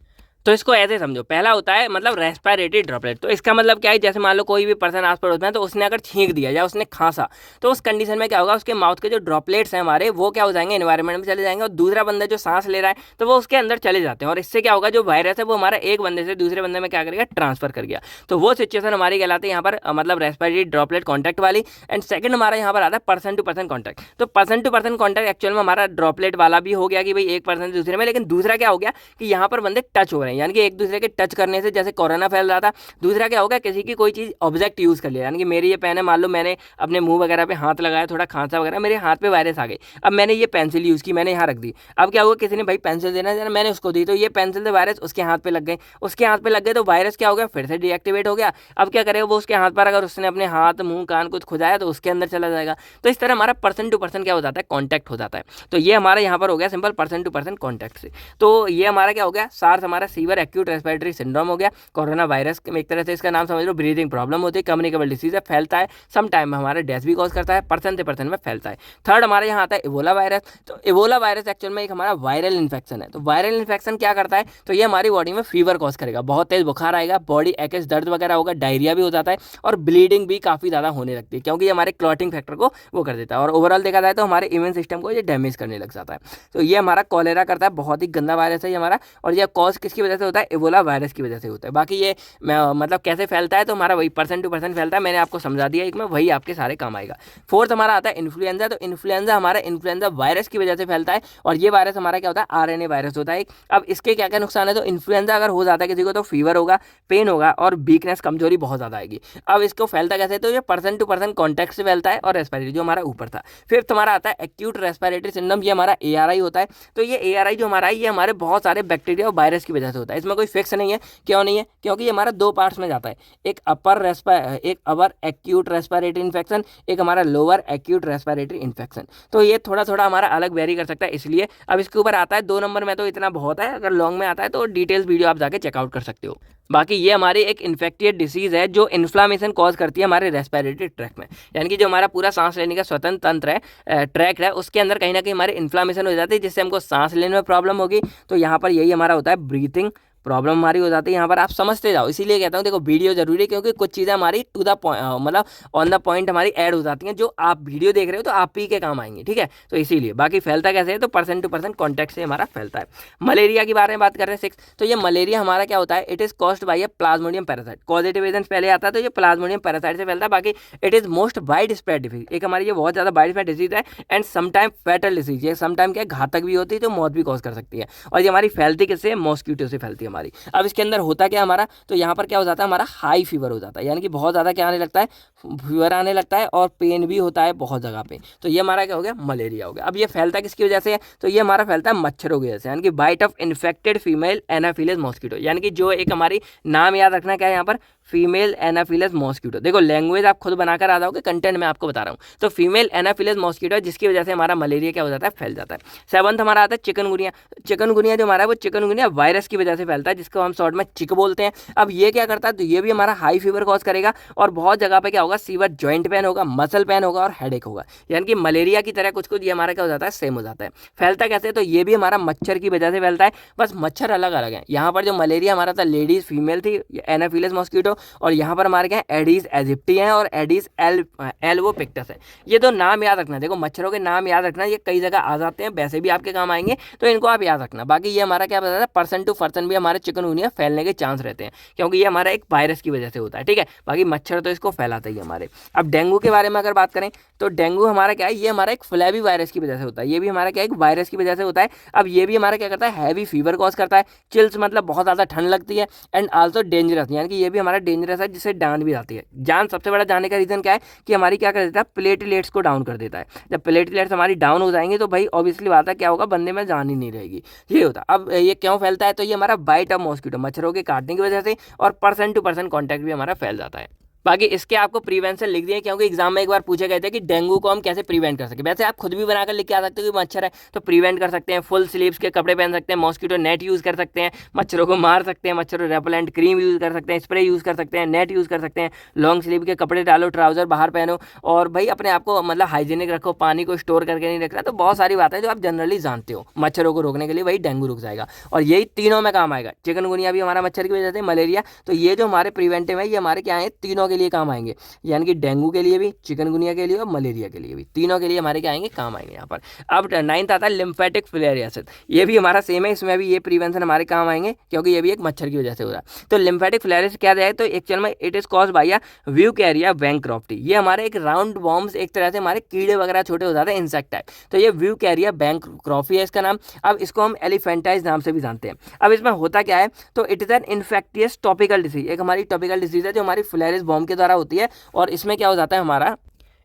तो इसको ऐसे समझो, पहला होता है मतलब रेस्पिरेटरी ड्रॉपलेट। तो इसका मतलब क्या है, जैसे मान लो कोई भी पर्सन आस पड़ोस में है तो उसने अगर छींक दिया या उसने खांसा, तो उस कंडीशन में क्या होगा, उसके माउथ के जो ड्रॉपलेट्स हैं हमारे वो क्या हो जाएंगे, एनवायरनमेंट में चले जाएंगे, और दूसरा बंदा जो सांस ले रहा है तो वो उसके अंदर चले जाते हैं, और इससे क्या होगा, जो वायरस है वो हमारा एक बंदे से दूसरे बंदे में क्या करेगा, ट्रांसफर कर गया। तो वो सिचुएशन हमारी कहलाती है यहाँ पर मतलब रेस्पिरेटरी ड्रॉपलेट कॉन्टैक्ट वाली। एंड सेकंड हमारा यहाँ पर आता है पर्सन टू पर्सन कॉन्टैक्ट। तो person to person contact actual में हमारा ड्रॉपलेट वाला भी हो गया कि भाई एक पर्सन से दूसरे में, लेकिन दूसरा क्या हो गया कि यहाँ पर बंदे टच हो रहे हैं, यानी कि एक दूसरे के टच करने से जैसे कोरोना फैल रहा था। दूसरा क्या होगा, किसी की कोई चीज़ ऑब्जेक्ट यूज़ कर लिया, यानी कि मेरी ये पेन है, मान लो मैंने अपने मुंह वगैरह पे हाथ लगाया, थोड़ा खांसा वगैरह, मेरे हाथ पे वायरस आ गई। अब मैंने ये पेंसिल यूज़ की, मैंने यहाँ रख दी। अब क्या हुआ, किसी ने भाई पेंसिल देना है, मैंने उसको दी, तो ये पेंसिल से वायरस उसके हाथ पे लग गए, उसके हाथ पे लग गए तो वायरस क्या हो गया, फिर से डीएक्टिवेट हो गया। अब क्या करेगा वो, उसके हाथ पर अगर उसने अपने हाथ मुंह कान कुछ खुजाया तो उसके अंदर चला जाएगा। तो इस तरह हमारा पर्सन टू पर्सन क्या हो जाता है, कॉन्टैक्ट हो जाता है। तो ये हमारा यहाँ पर हो गया simple person to person contact से। तो ये हमारा क्या हो गया, सार्स हमारा सीवियर एक्यूट रेस्पिरेटरी सिंड्रोम हो गया। कोरोना वायरस एक तरह से इसका नाम समझ लो, ब्रीदिंग प्रॉब्लम होती है, कम्युनिकेबल डिसीज है, फैलता है, सम टाइम में हमारा डेथ भी कॉज करता है, पर्सन से पर्सन में फैलता है। थर्ड हमारे यहाँ आता है इबोला वायरस। तो इबोला वायरस एक्चुअल में एक हमारा वायरल इन्फेक्शन है। तो वायरल इन्फेक्शन क्या करता है, तो ये हमारी बॉडी में फीवर कॉज करेगा, बहुत तेज बुखार आएगा, बॉडी एक्स दर्द वगैरह होगा, डायरिया भी हो जाता है, और ब्लीडिंग भी काफ़ी ज़्यादा होने लगती है, क्योंकि ये हमारे क्लॉटिंग फैक्टर को वो कर देता है, और ओवरऑल देखा जाए तो हमारे इम्यून सिस्टम को ये डैमेज करने लग जाता है। तो ये हमारा कॉलेरा करता है, बहुत ही गंदा वायरस है ये हमारा, और यह कॉज किसकी वजह वजह से होता है, इबोला वायरस की वजह से होता है। बाकी ये मतलब कैसे फैलता है तो हमारा वही पर्सन टू पर्सन फैलता है, मैंने आपको समझा दिया एक में, वही आपके सारे काम आएगा। फोर्थ हमारा आता है इन्फ्लुएंजा। तो इन्फ्लुएंजा हमारा इन्फ्लुएंजा वायरस की वजह से फैलता है और ये वायरस हमारा क्या होता है, आरएनए वायरस होता है। अब इसके क्या क्या नुकसान है, तो इन्फ्लुएंजा अगर हो जाता है किसी को तो फीवर होगा, पेन होगा और वीकनेस, कमजोरी बहुत ज़्यादा आएगी। अब इसको फैलता कैसे, तो ये पर्सन टू पर्सन कॉन्टैक्ट से फैलता है और रेस्पिरेटरी जो हमारा ऊपर था। फिफ्थ हमारा आता है एक्यूट रेस्पिरेटरी सिंड्रोम, ये हमारा ARI होता है। तो ये ARI जो हमारा है ये हमारे बहुत सारे बैक्टीरिया और वायरस की वजह से होता है। इसमें कोई फिक्स नहीं है, क्यों नहीं है, क्योंकि ये हमारा दो पार्ट्स में जाता है, एक अपर एक्यूट रेस्पिरेटरी इन्फेक्शन, एक हमारा लोअर एक्यूट रेस्पिरेटरी इन्फेक्शन। तो ये थोड़ा थोड़ा हमारा अलग वेरी कर सकता है, इसलिए अब इसके ऊपर आता है 2 नंबर में, तो इतना बहुत है। अगर लॉन्ग में आता है तो डिटेल्स वीडियो आप जाके चेकआउट कर सकते हो। बाकी ये हमारी एक इन्फेक्टिव डिसीज़ है जो इन्फ्लामेशन कॉज करती है हमारे रेस्पिरेटरी ट्रैक में, यानी कि जो हमारा पूरा सांस लेने का स्वतंत्र तंत्र है, ट्रैक है, उसके अंदर कहीं ना कहीं हमारे इन्फ्लामेशन हो जाती है, जिससे हमको सांस लेने में प्रॉब्लम होगी। तो यहाँ पर यही हमारा होता है, ब्रीथिंग प्रॉब्लम हमारी हो जाती है। यहाँ पर आप समझते जाओ, इसीलिए कहता हूँ देखो वीडियो जरूरी है, क्योंकि कुछ चीज़ें हमारी टू द पॉइंट मतलब ऑन द पॉइंट हमारी ऐड हो जाती हैं, जो आप वीडियो देख रहे हो तो आप ही के काम आएंगे, ठीक है। तो इसीलिए बाकी फैलता कैसे है, तो पर्सन टू पर्सन कॉन्टैक्ट से हमारा फैलता है। मलेरिया के बारे में बात कर रहे हैं 6। तो ये मलेरिया हमारा क्या होता है, it is caused by A Plasmodium parasite. Causative agent पहले आता है, तो ये प्लाज्मोडियम पैरासाइट से फैलता है। बाकी it is most wide spread disease, एक हमारी ये बहुत ज़्यादा वाइड स्प्रेड डिजीज है एंड समटाइम फैटल डिजीज, ये समटाइम क्या घातक भी होती है, तो मौत भी कॉज कर सकती है। और ये हमारी फैलती किससे, मॉस्किटो से फैलती है हमारी। अब इसके अंदर होता क्या हमारा, तो यहाँ पर क्या हो जाता है, हमारा हाई फीवर हो जाता है, यानी कि बहुत ज़्यादा क्या आने लगता है, फीवर आने लगता है और पेन भी होता है बहुत जगह पे। तो ये हमारा क्या हो गया, मलेरिया हो गया। अब ये फैलता किसकी वजह से है, तो ये हमारा फैलता है मच्छरों की वजह से, यानी कि bite of infected female anopheles mosquito, यानी कि जो एक हमारी नाम याद रखना क्या है यहाँ पर, फीमेल एनाफिलिस मॉस्किटो। देखो लैंग्वेज आप खुद बनाकर आ जाओगे, कंटेंट में आपको बता रहा हूँ। तो फीमेल एनाफिलिस मॉस्किटो है, जिसकी वजह से हमारा मलेरिया क्या हो जाता है, फैल जाता है। 7th हमारा आता है चिकनगुनिया। चिकनगुनिया जो हमारा है वो चिकनगुनिया वायरस की वजह से फैलता है, जिसको हम शॉर्ट में चिक बोलते हैं। अब ये क्या करता है, तो ये भी हमारा हाई फीवर कॉज करेगा और बहुत जगह पे क्या होगा, सीवर जॉइंट पेन होगा, मसल पेन होगा और हेडेक होगा, यानी कि मलेरिया की तरह कुछ कुछ ये हमारा क्या हो जाता है, सेम हो जाता है। फैलता कैसे, तो ये भी हमारा मच्छर की वजह से फैलता है, बस मच्छर अलग अलग है। यहाँ पर जो मलेरिया हमारा था लेडीज फीमेल थी एनाफिलिस मॉस्किटो, और यहाँ पर हमारे क्या एडीज एजिप्टी है और एडीज एल्वोपिक्टस है। ये तो नाम याद रखना, देखो मच्छरों के नाम याद रखना, ये कई जगह आ जाते हैं, वैसे भी आपके काम आएंगे, तो इनको आप याद रखना। बाकी ये हमारा क्या बताता है, पर्सन टू पर्सन भी हमारे चिकनगुनिया फैलने के चांस रहते हैं, क्योंकि ये हमारा एक वायरस की वजह से होता है, ठीक है। बाकी मच्छर तो इसको फैलाता ही हमारे। अब डेंगू के बारे में अगर बात करें, तो डेंगू हमारा क्या है, ये हमारा एक फ्लैवी वायरस की वजह से होता है, ये भी हमारा क्या एक वायरस की वजह से होता है। अब ये भी हमारा क्या करता है, हैवी फीवर कॉज करता है, चिल्स मतलब बहुत ज़्यादा ठंड लगती है, एंड आल्सो डेंजरस, यानी कि ये भी हमारा डेंजरस है, जिससे जान भी जाती है। जान सबसे बड़ा जाने का रीजन क्या है, कि हमारी क्या कर देता है, प्लेटलेट्स को डाउन कर देता है। जब प्लेटलेट्स हमारी डाउन हो जाएंगे तो भाई ऑब्वियसली बात है क्या होगा, बंदे में जान ही नहीं रहेगी, ये होता है। अब ये क्यों फैलता है, तो ये हमारा बाइट ऑफ मॉस्किटो, मच्छरों के काटने की वजह से, और पर्सन टू पर्सन कॉन्टैक्ट भी हमारा फैल जाता है। बाकी इसके आपको प्रिवेंशन लिख दिए, क्योंकि एग्जाम में एक बार पूछे गए थे कि डेंगू को हम कैसे प्रिवेंट कर सके। वैसे आप खुद भी बनाकर लिख के आ सकते हो कि मच्छर है तो प्रिवेंट कर सकते हैं, फुल स्लीव्स के कपड़े पहन सकते हैं, मॉस्किटो नेट यूज़ कर सकते हैं, मच्छरों को मार सकते हैं, मच्छरों रेपेलेंट क्रीम यूज़ कर सकते हैं, स्प्रे यूज़ कर सकते हैं, नेट यूज़ कर सकते हैं, लॉन्ग स्लीव के कपड़े डालो, ट्राउजर बाहर पहनो, और भाई अपने आप को मतलब हाइजीनिक रखो, पानी को स्टोर करके नहीं रखना। तो बहुत सारी बातें जो आप जनरली जानते हो, मच्छरों को रोकने के लिए वही डेंगू रुक जाएगा, और यही तीनों में काम आएगा। चिकनगुनिया भी हमारा मच्छर की वजह से, मलेरिया, तो ये जो हमारे प्रिवेंटिव है ये हमारे क्या है, तीनों के लिए काम आएंगे, यानी कि डेंगू के लिए भी, चिकनगुनिया के लिए और मलेरिया के लिए भी, तीनों के लिए हमारे क्या आएंगे, काम आएंगे यहाँ पर। अब 9th आता है लिम्फेटिक फिलेरियासिस, ये भी हमारा सेम है, इसमें भी ये प्रिवेंशन हमारे काम आएंगे, क्योंकि ये भी एक मच्छर की वजह से हो रहा है। तो लिम्फेटिक फिलेरियासिस क्या है, तो एक्चुअल में it is cause by Wuchereria bancrofti. ये हमारे एक राउंड वॉर्म्स, एक तरह से हमारे कीड़े वगैरह छोटे हो जाते हैं, इंसेक्ट टाइप। तो ये व्यूकैरिया बैंक्रॉफ्टी है इसका नाम। अब इसको हम एलिफेंटाइज नाम से भी जानते हैं। अब इसमें होता क्या है, तो it is an infectious topical disease, एक हमारी टॉपिकल डिजीज है जो हमारी फिलेरिस वॉर्म के द्वारा होती है, और इसमें क्या हो जाता है हमारा,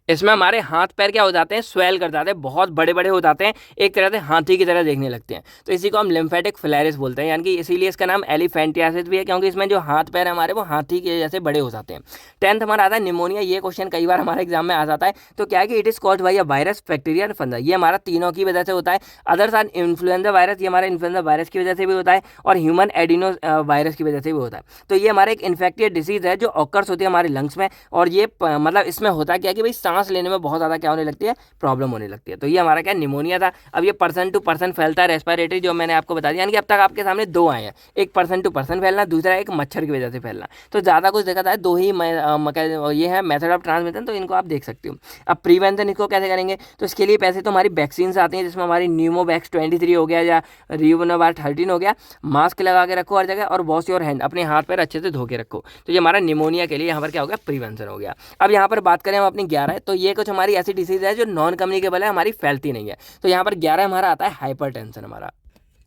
इसमें हमारे हाथ पैर क्या हो जाते हैं, स्वेल कर जाते हैं, बहुत बड़े बड़े हो जाते हैं, एक तरह से हाथी की तरह देखने लगते हैं। तो इसी को हम लिम्फेटिक फिलेरिस बोलते हैं, यानी कि इसीलिए इसका नाम एलिफेंटियासिस भी है, क्योंकि इसमें जो हाथ पैर हमारे वो हाथी के जैसे बड़े हो जाते हैं। 10th हमारा आता है निमोनिया। ये क्वेश्चन कई बार हमारे एग्जाम में आ जाता है। तो क्या है कि it is caused by a virus, bacteria, फंजा। ये हमारा तीनों की वजह से होता है। अदर्स आर इन्फ्लुएंजा वायरस, ये हमारा इन्फ्लुएंजा वायरस की वजह से भी होता है, और ह्यूमन एडिनो वायरस की वजह से भी होता है। तो ये हमारा एक इन्फेक्टिव डिसीज है जो ऑकर्स होती है हमारे लंग्स में, और ये मतलब इसमें होता क्या है कि भाई सांस सांस लेने में बहुत ज़्यादा क्या होने लगती है, प्रॉब्लम होने लगती है। तो ये हमारा क्या निमोनिया था। अब ये पर्सन टू पर्सन फैलता है रेस्पिरेटरी, जो मैंने आपको बता दिया। यानी कि अब तक आपके सामने दो आए हैं, एक पर्सन टू पर्सन फैलना, दूसरा एक मच्छर की वजह से फैलना। तो ज़्यादा कुछ देखा है, दो ही ये है मेथड ऑफ ट्रांसमिशन, तो इनको आप देख सकते हो। अब प्रिवेंशन इसको कैसे करेंगे, तो इसके लिए पैसे तो हमारी वैक्सीन आती हैं, जिसमें हमारी न्यूमोवैक्स 23 हो गया या रियोनोवार 13 हो गया। मास्क लगा के रखो हर जगह, और वॉश योर हैंड, अपने हाथ पैर अच्छे से धो के रखो। तो ये हमारा निमोनिया के लिए यहाँ पर क्या हो गया, प्रिवेंशन हो गया। अब यहाँ पर बात करें हम अपनी 11, तो ये कुछ हमारी ऐसी डिसीज है जो नॉन कम्युनिकेबल है, हमारी फैलती नहीं है। तो यहाँ पर 11 हमारा आता है हाइपरटेंशन हमारा।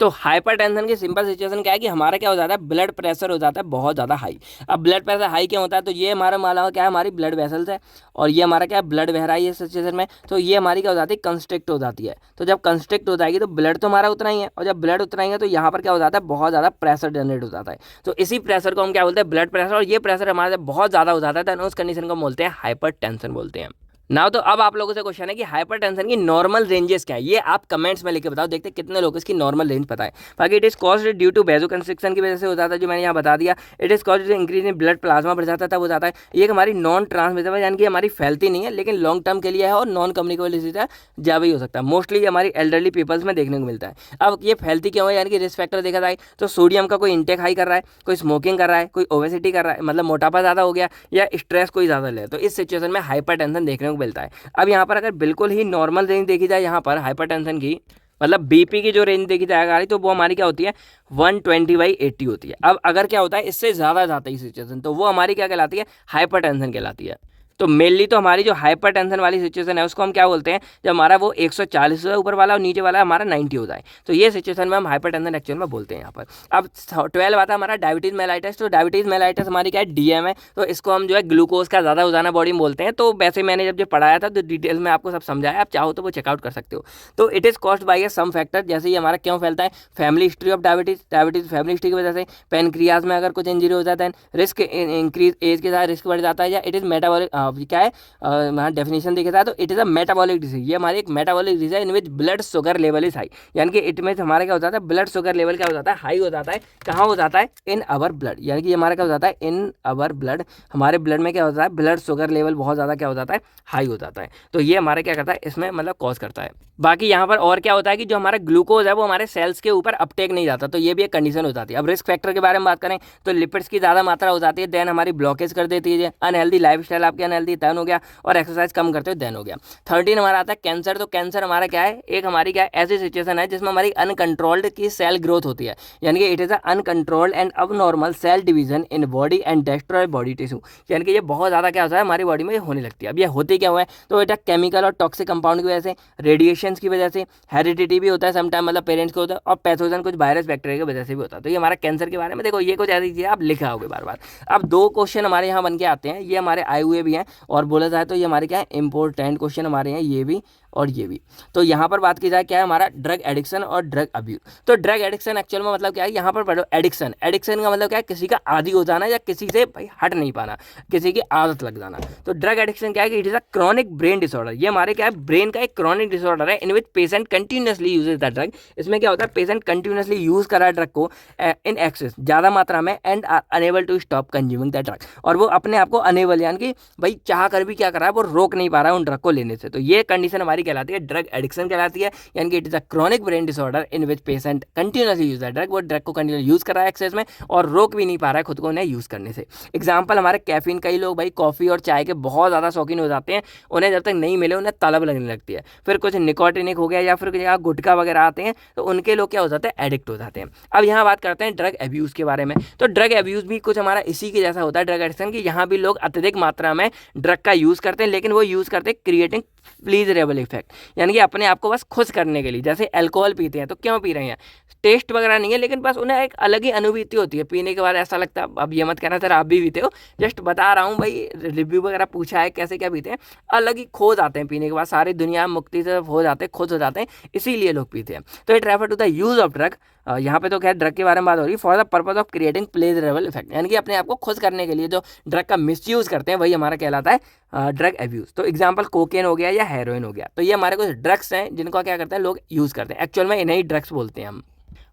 तो हाइपरटेंशन की सिंपल सिचुएशन क्या है कि हमारा क्या हो जाता है, ब्लड प्रेशर हो जाता है बहुत ज़्यादा हाई। अब ब्लड प्रेशर हाई क्यों होता है, तो ये हमारा माला क्या है, हमारी ब्लड वेसल्स है, और ये हमारा क्या है, ब्लड बह रहा है ये सिचुएशन में। तो ये हमारी क्या हो जाती है, कंस्ट्रिक्ट हो जाती है। तो जब कंस्ट्रिक्ट हो जाएगी तो ब्लड तो हमारा उतना ही है, और जब ब्लड उतना ही है तो यहाँ पर क्या हो जाता है, बहुत ज़्यादा प्रेशर जनरेट हो जाता है। तो इसी प्रेशर को हम क्या बोलते हैं, ब्लड प्रेशर। और ये प्रेशर हमारे बहुत ज़्यादा हो जाता है, तो उस कंडीशन को बोलते हैं हाइपरटेंशन बोलते हैं। नाउ तो अब आप लोगों से क्वेश्चन है कि हाइपरटेंशन की नॉर्मल रेंजेस क्या है, ये आप कमेंट्स में लिख के बताओ, देखते हैं कितने लोग इसकी नॉर्मल रेंज पता है। बाकी it is caused due to vasoconstriction की वजह से हो जाता है, जो मैंने यहाँ बता दिया। It is caused increase in blood plasma बढ़ जाता है, तब हो जाता है। ये हमारी नॉन ट्रांसमिसिबल यानी कि हमारी फैलती नहीं है, लेकिन लॉन्ग टर्म के लिए है, और नॉन कम्युनिकेबल डिजीज है, जब ही हो सकता है। मोस्टली हमारी एल्डरली पीपल्स में देखने को मिलता है। अब ये फैलती क्यों है, यानी कि रिस्क फैक्टर देखा जाए तो सोडियम का कोई इंटेक हाई कर रहा है, कोई स्मोकिंग कर रहा है, कोई ओबेसिटी कर रहा है, मतलब मोटापा ज़्यादा हो गया, या स्ट्रेस कोई ज़्यादा ले, तो इस सिचुएशन में हाइपरटेंशन देखने को मिलता है। अब यहाँ पर अगर बिल्कुल ही नॉर्मल रेंज देखी जाए यहाँ पर हाइपरटेंशन की, मतलब बीपी की जो रेंज देखी जाएगा, तो वो हमारी क्या होती है, 120/80 होती है। अब अगर क्या होता है, इससे ज़्यादा जाता है सिचुएशन, तो वो हमारी क्या कहलाती है, हाइपरटेंशन कहलाती है। तो मेनली तो हमारी जो हाइपरटेंशन वाली सिचुएशन है उसको हम क्या बोलते हैं, जब हमारा वो 140 से ऊपर वाला और नीचे वाला हमारा 90 हो जाए, तो ये सिचुएशन में हम हाइपरटेंशन एक्चुअल में बोलते हैं यहाँ पर। अब 12 आता है हमारा डायबिटीज मेलाइटिस। तो डायबिटीज मेलाइटिस हमारी क्या है, डीएम है। तो इसको हम जो है ग्लूकोज का ज़्यादा हो जाना बॉडी में बोलते हैं। तो वैसे मैंने जब पढ़ाया था तो डिटेल में आपको सब समझाया, आप चाहो तो वो चेकआउट कर सकते हो। तो it is caused by some factor, जैसे ही हमारा क्यों फैलता है, family history of diabetes family history की वजह से, पेनक्रियाज में अगर कुछ इंजरी हो जाता है, रिस्क इंक्रीज एज के साथ रिस्क बढ़ जाता है, या इट इज़ मेटाबॉलिक क्या है, हमारा डेफिनेशन देखा था, तो it is a metabolic disease. ये हमारी एक मेटाबॉलिक डिजीज है in which blood sugar level is high, यानी कि इट में हमारा क्या हो जाता है, ब्लड शुगर लेवल क्या हो जाता है, हाई हो जाता है। कहाँ हो जाता है, इन अवर ब्लड, यानी कि हमारा क्या हो जाता है, इन अवर ब्लड, हमारे ब्लड में क्या होता है, ब्लड शुगर लेवल बहुत ज़्यादा क्या हो जाता है, हाई हो जाता है। तो ये हमारे क्या करता है, इसमें मतलब कॉज करता है। बाकी यहाँ पर और क्या होता है कि जो हमारा ग्लूकोज है वो हमारे सेल्स के ऊपर अपटेक नहीं जाता, तो ये भी एक कंडीशन हो जाती है। अब रिस्क फैक्टर के बारे में बात करें तो लिपिड्स की ज़्यादा मात्रा हो जाती है, देन हमारी ब्लॉकेज कर देती है। अनहेल्दी लाइफस्टाइल आपकी अनहेल्दी देन हो गया, और एक्सरसाइज कम करते हो देन हो गया। 13 हमारा आता है कैंसर। तो कैंसर हमारा क्या है, एक हमारी क्या है, ऐसी सिचुएशन है जिसमें हमारी अनकंट्रोल्ड की सेल ग्रोथ होती है, यानी कि it is uncontrolled and abnormal cell division in body and destroy body tissue, यानी कि ये बहुत ज़्यादा क्या होता है, हमारी बॉडी में होने लगती है। अब ये होती क्या हुआ है, तो बेटा केमिकल और टॉक्सिक कंपाउंड की वजह से, रेडिएशन की वजह से, हेरिडिटी भी होता है समटाइम, मतलब पेरेंट्स को होता है, और पैथोजन कुछ वायरस बैक्टीरिया की वजह से भी होता है। तो ये हमारा कैंसर के बारे में देखो, ये कुछ ऐसी चीज़ आप लिखा होगे बार बार। अब 2 क्वेश्चन हमारे यहाँ बन के आते हैं, ये हमारे आए हुए भी हैं, और बोला जाए तो ये हमारे क्या है, इंपॉर्टेंट क्वेश्चन हमारे हैं, ये भी और ये भी। तो यहाँ पर बात की जाए क्या है, हमारा ड्रग एडिक्शन और ड्रग अब्यूज। तो ड्रग एडिक्शन एक्चुअल में मतलब क्या है, यहाँ पर पढ़ो एडिक्शन। एडिक्शन का मतलब क्या है, किसी का आदी हो जाना, या किसी से भाई हट नहीं पाना, किसी की आदत लग जाना। तो ड्रग एडिक्शन क्या है कि it is a chronic brain disorder. ये हमारे क्या है, ब्रेन का एक क्रॉनिक डिसऑर्डर है, in which patient continuously uses the drug. इसमें क्या होता है, पेशेंट कंटिन्यूसली यूज कर रहा है ड्रग को इन एक्सेस, ज़्यादा मात्रा में, and are unable to stop consuming the drug, और वो अपने आप को अनेबल, यानी कि भाई चाह कर भी क्या कर रहा है, वो रोक नहीं पा रहा है उन ड्रग को लेने से। तो ये कंडीशन हमारी कहलाती है ड्रग एडिक्शन कहलाती है, यानी कि it is a chronic brain disorder in which patient continuously use the drug. वो ड्रग को कंटिन्यू यूज कर रहा है एक्सेस में, और रोक भी नहीं पा रहा है खुद को उन्हें यूज करने से। एग्जाम्पल हमारे कैफीन, कई लोग भाई कॉफी और चाय के बहुत ज़्यादा शौकीन हो जाते हैं, उन्हें जब तक नहीं मिले उन्हें तलब लगने लगती है। फिर कुछ निकोटिनिक हो गया, या फिर गुटखा वगैरह आते हैं, तो उनके लोग क्या हो जाते हैं, एडिक्ट हो जाते हैं। अब यहाँ बात करते हैं ड्रग एब्यूज़ के बारे में। तो ड्रग एब्यूज़ भी कुछ हमारा इसी के जैसा होता है ड्रग एडिक्शन की। यहाँ भी लोग अत्यधिक मात्रा में ड्रग का यूज़ करते हैं, लेकिन वो यूज़ करते हैं क्रिएटिंग प्लीजरेबल इफेक्ट, यानी कि अपने आप को बस खुश करने के लिए। जैसे अल्कोहल पीते हैं तो क्यों पी रहे हैं, टेस्ट वगैरह नहीं है, लेकिन बस उन्हें एक अलग ही अनुभूति होती है पीने के बाद, ऐसा लगता है। अब ये मत कहना सर आप भी पीते हो, जस्ट बता रहा हूँ भाई, रिव्यू वगैरह पूछा है कैसे क्या पीते हैं, अलग ही खो जाते हैं पीने के बाद, सारी दुनिया मुक्ति से हो जाते हैं, खुश हो जाते हैं, इसीलिए लोग पीते हैं। तो it refer to the use of drug, यहाँ पे तो खैर ड्रग के बारे में बात हो रही है, for the purpose of creating pleasurable effect, यानी कि अपने आप को खुश करने के लिए जो ड्रग का मिसयूज करते हैं वही हमारा कहलाता है ड्रग एब्यूज। तो एग्जांपल कोकेन हो गया या हेरोइन हो गया। तो ये हमारे कुछ ड्रग्स हैं जिनको क्या करते हैं लोग यूज़ करते हैं, एक्चुअल में इन्हें ही ड्रग्स बोलते हैं हम,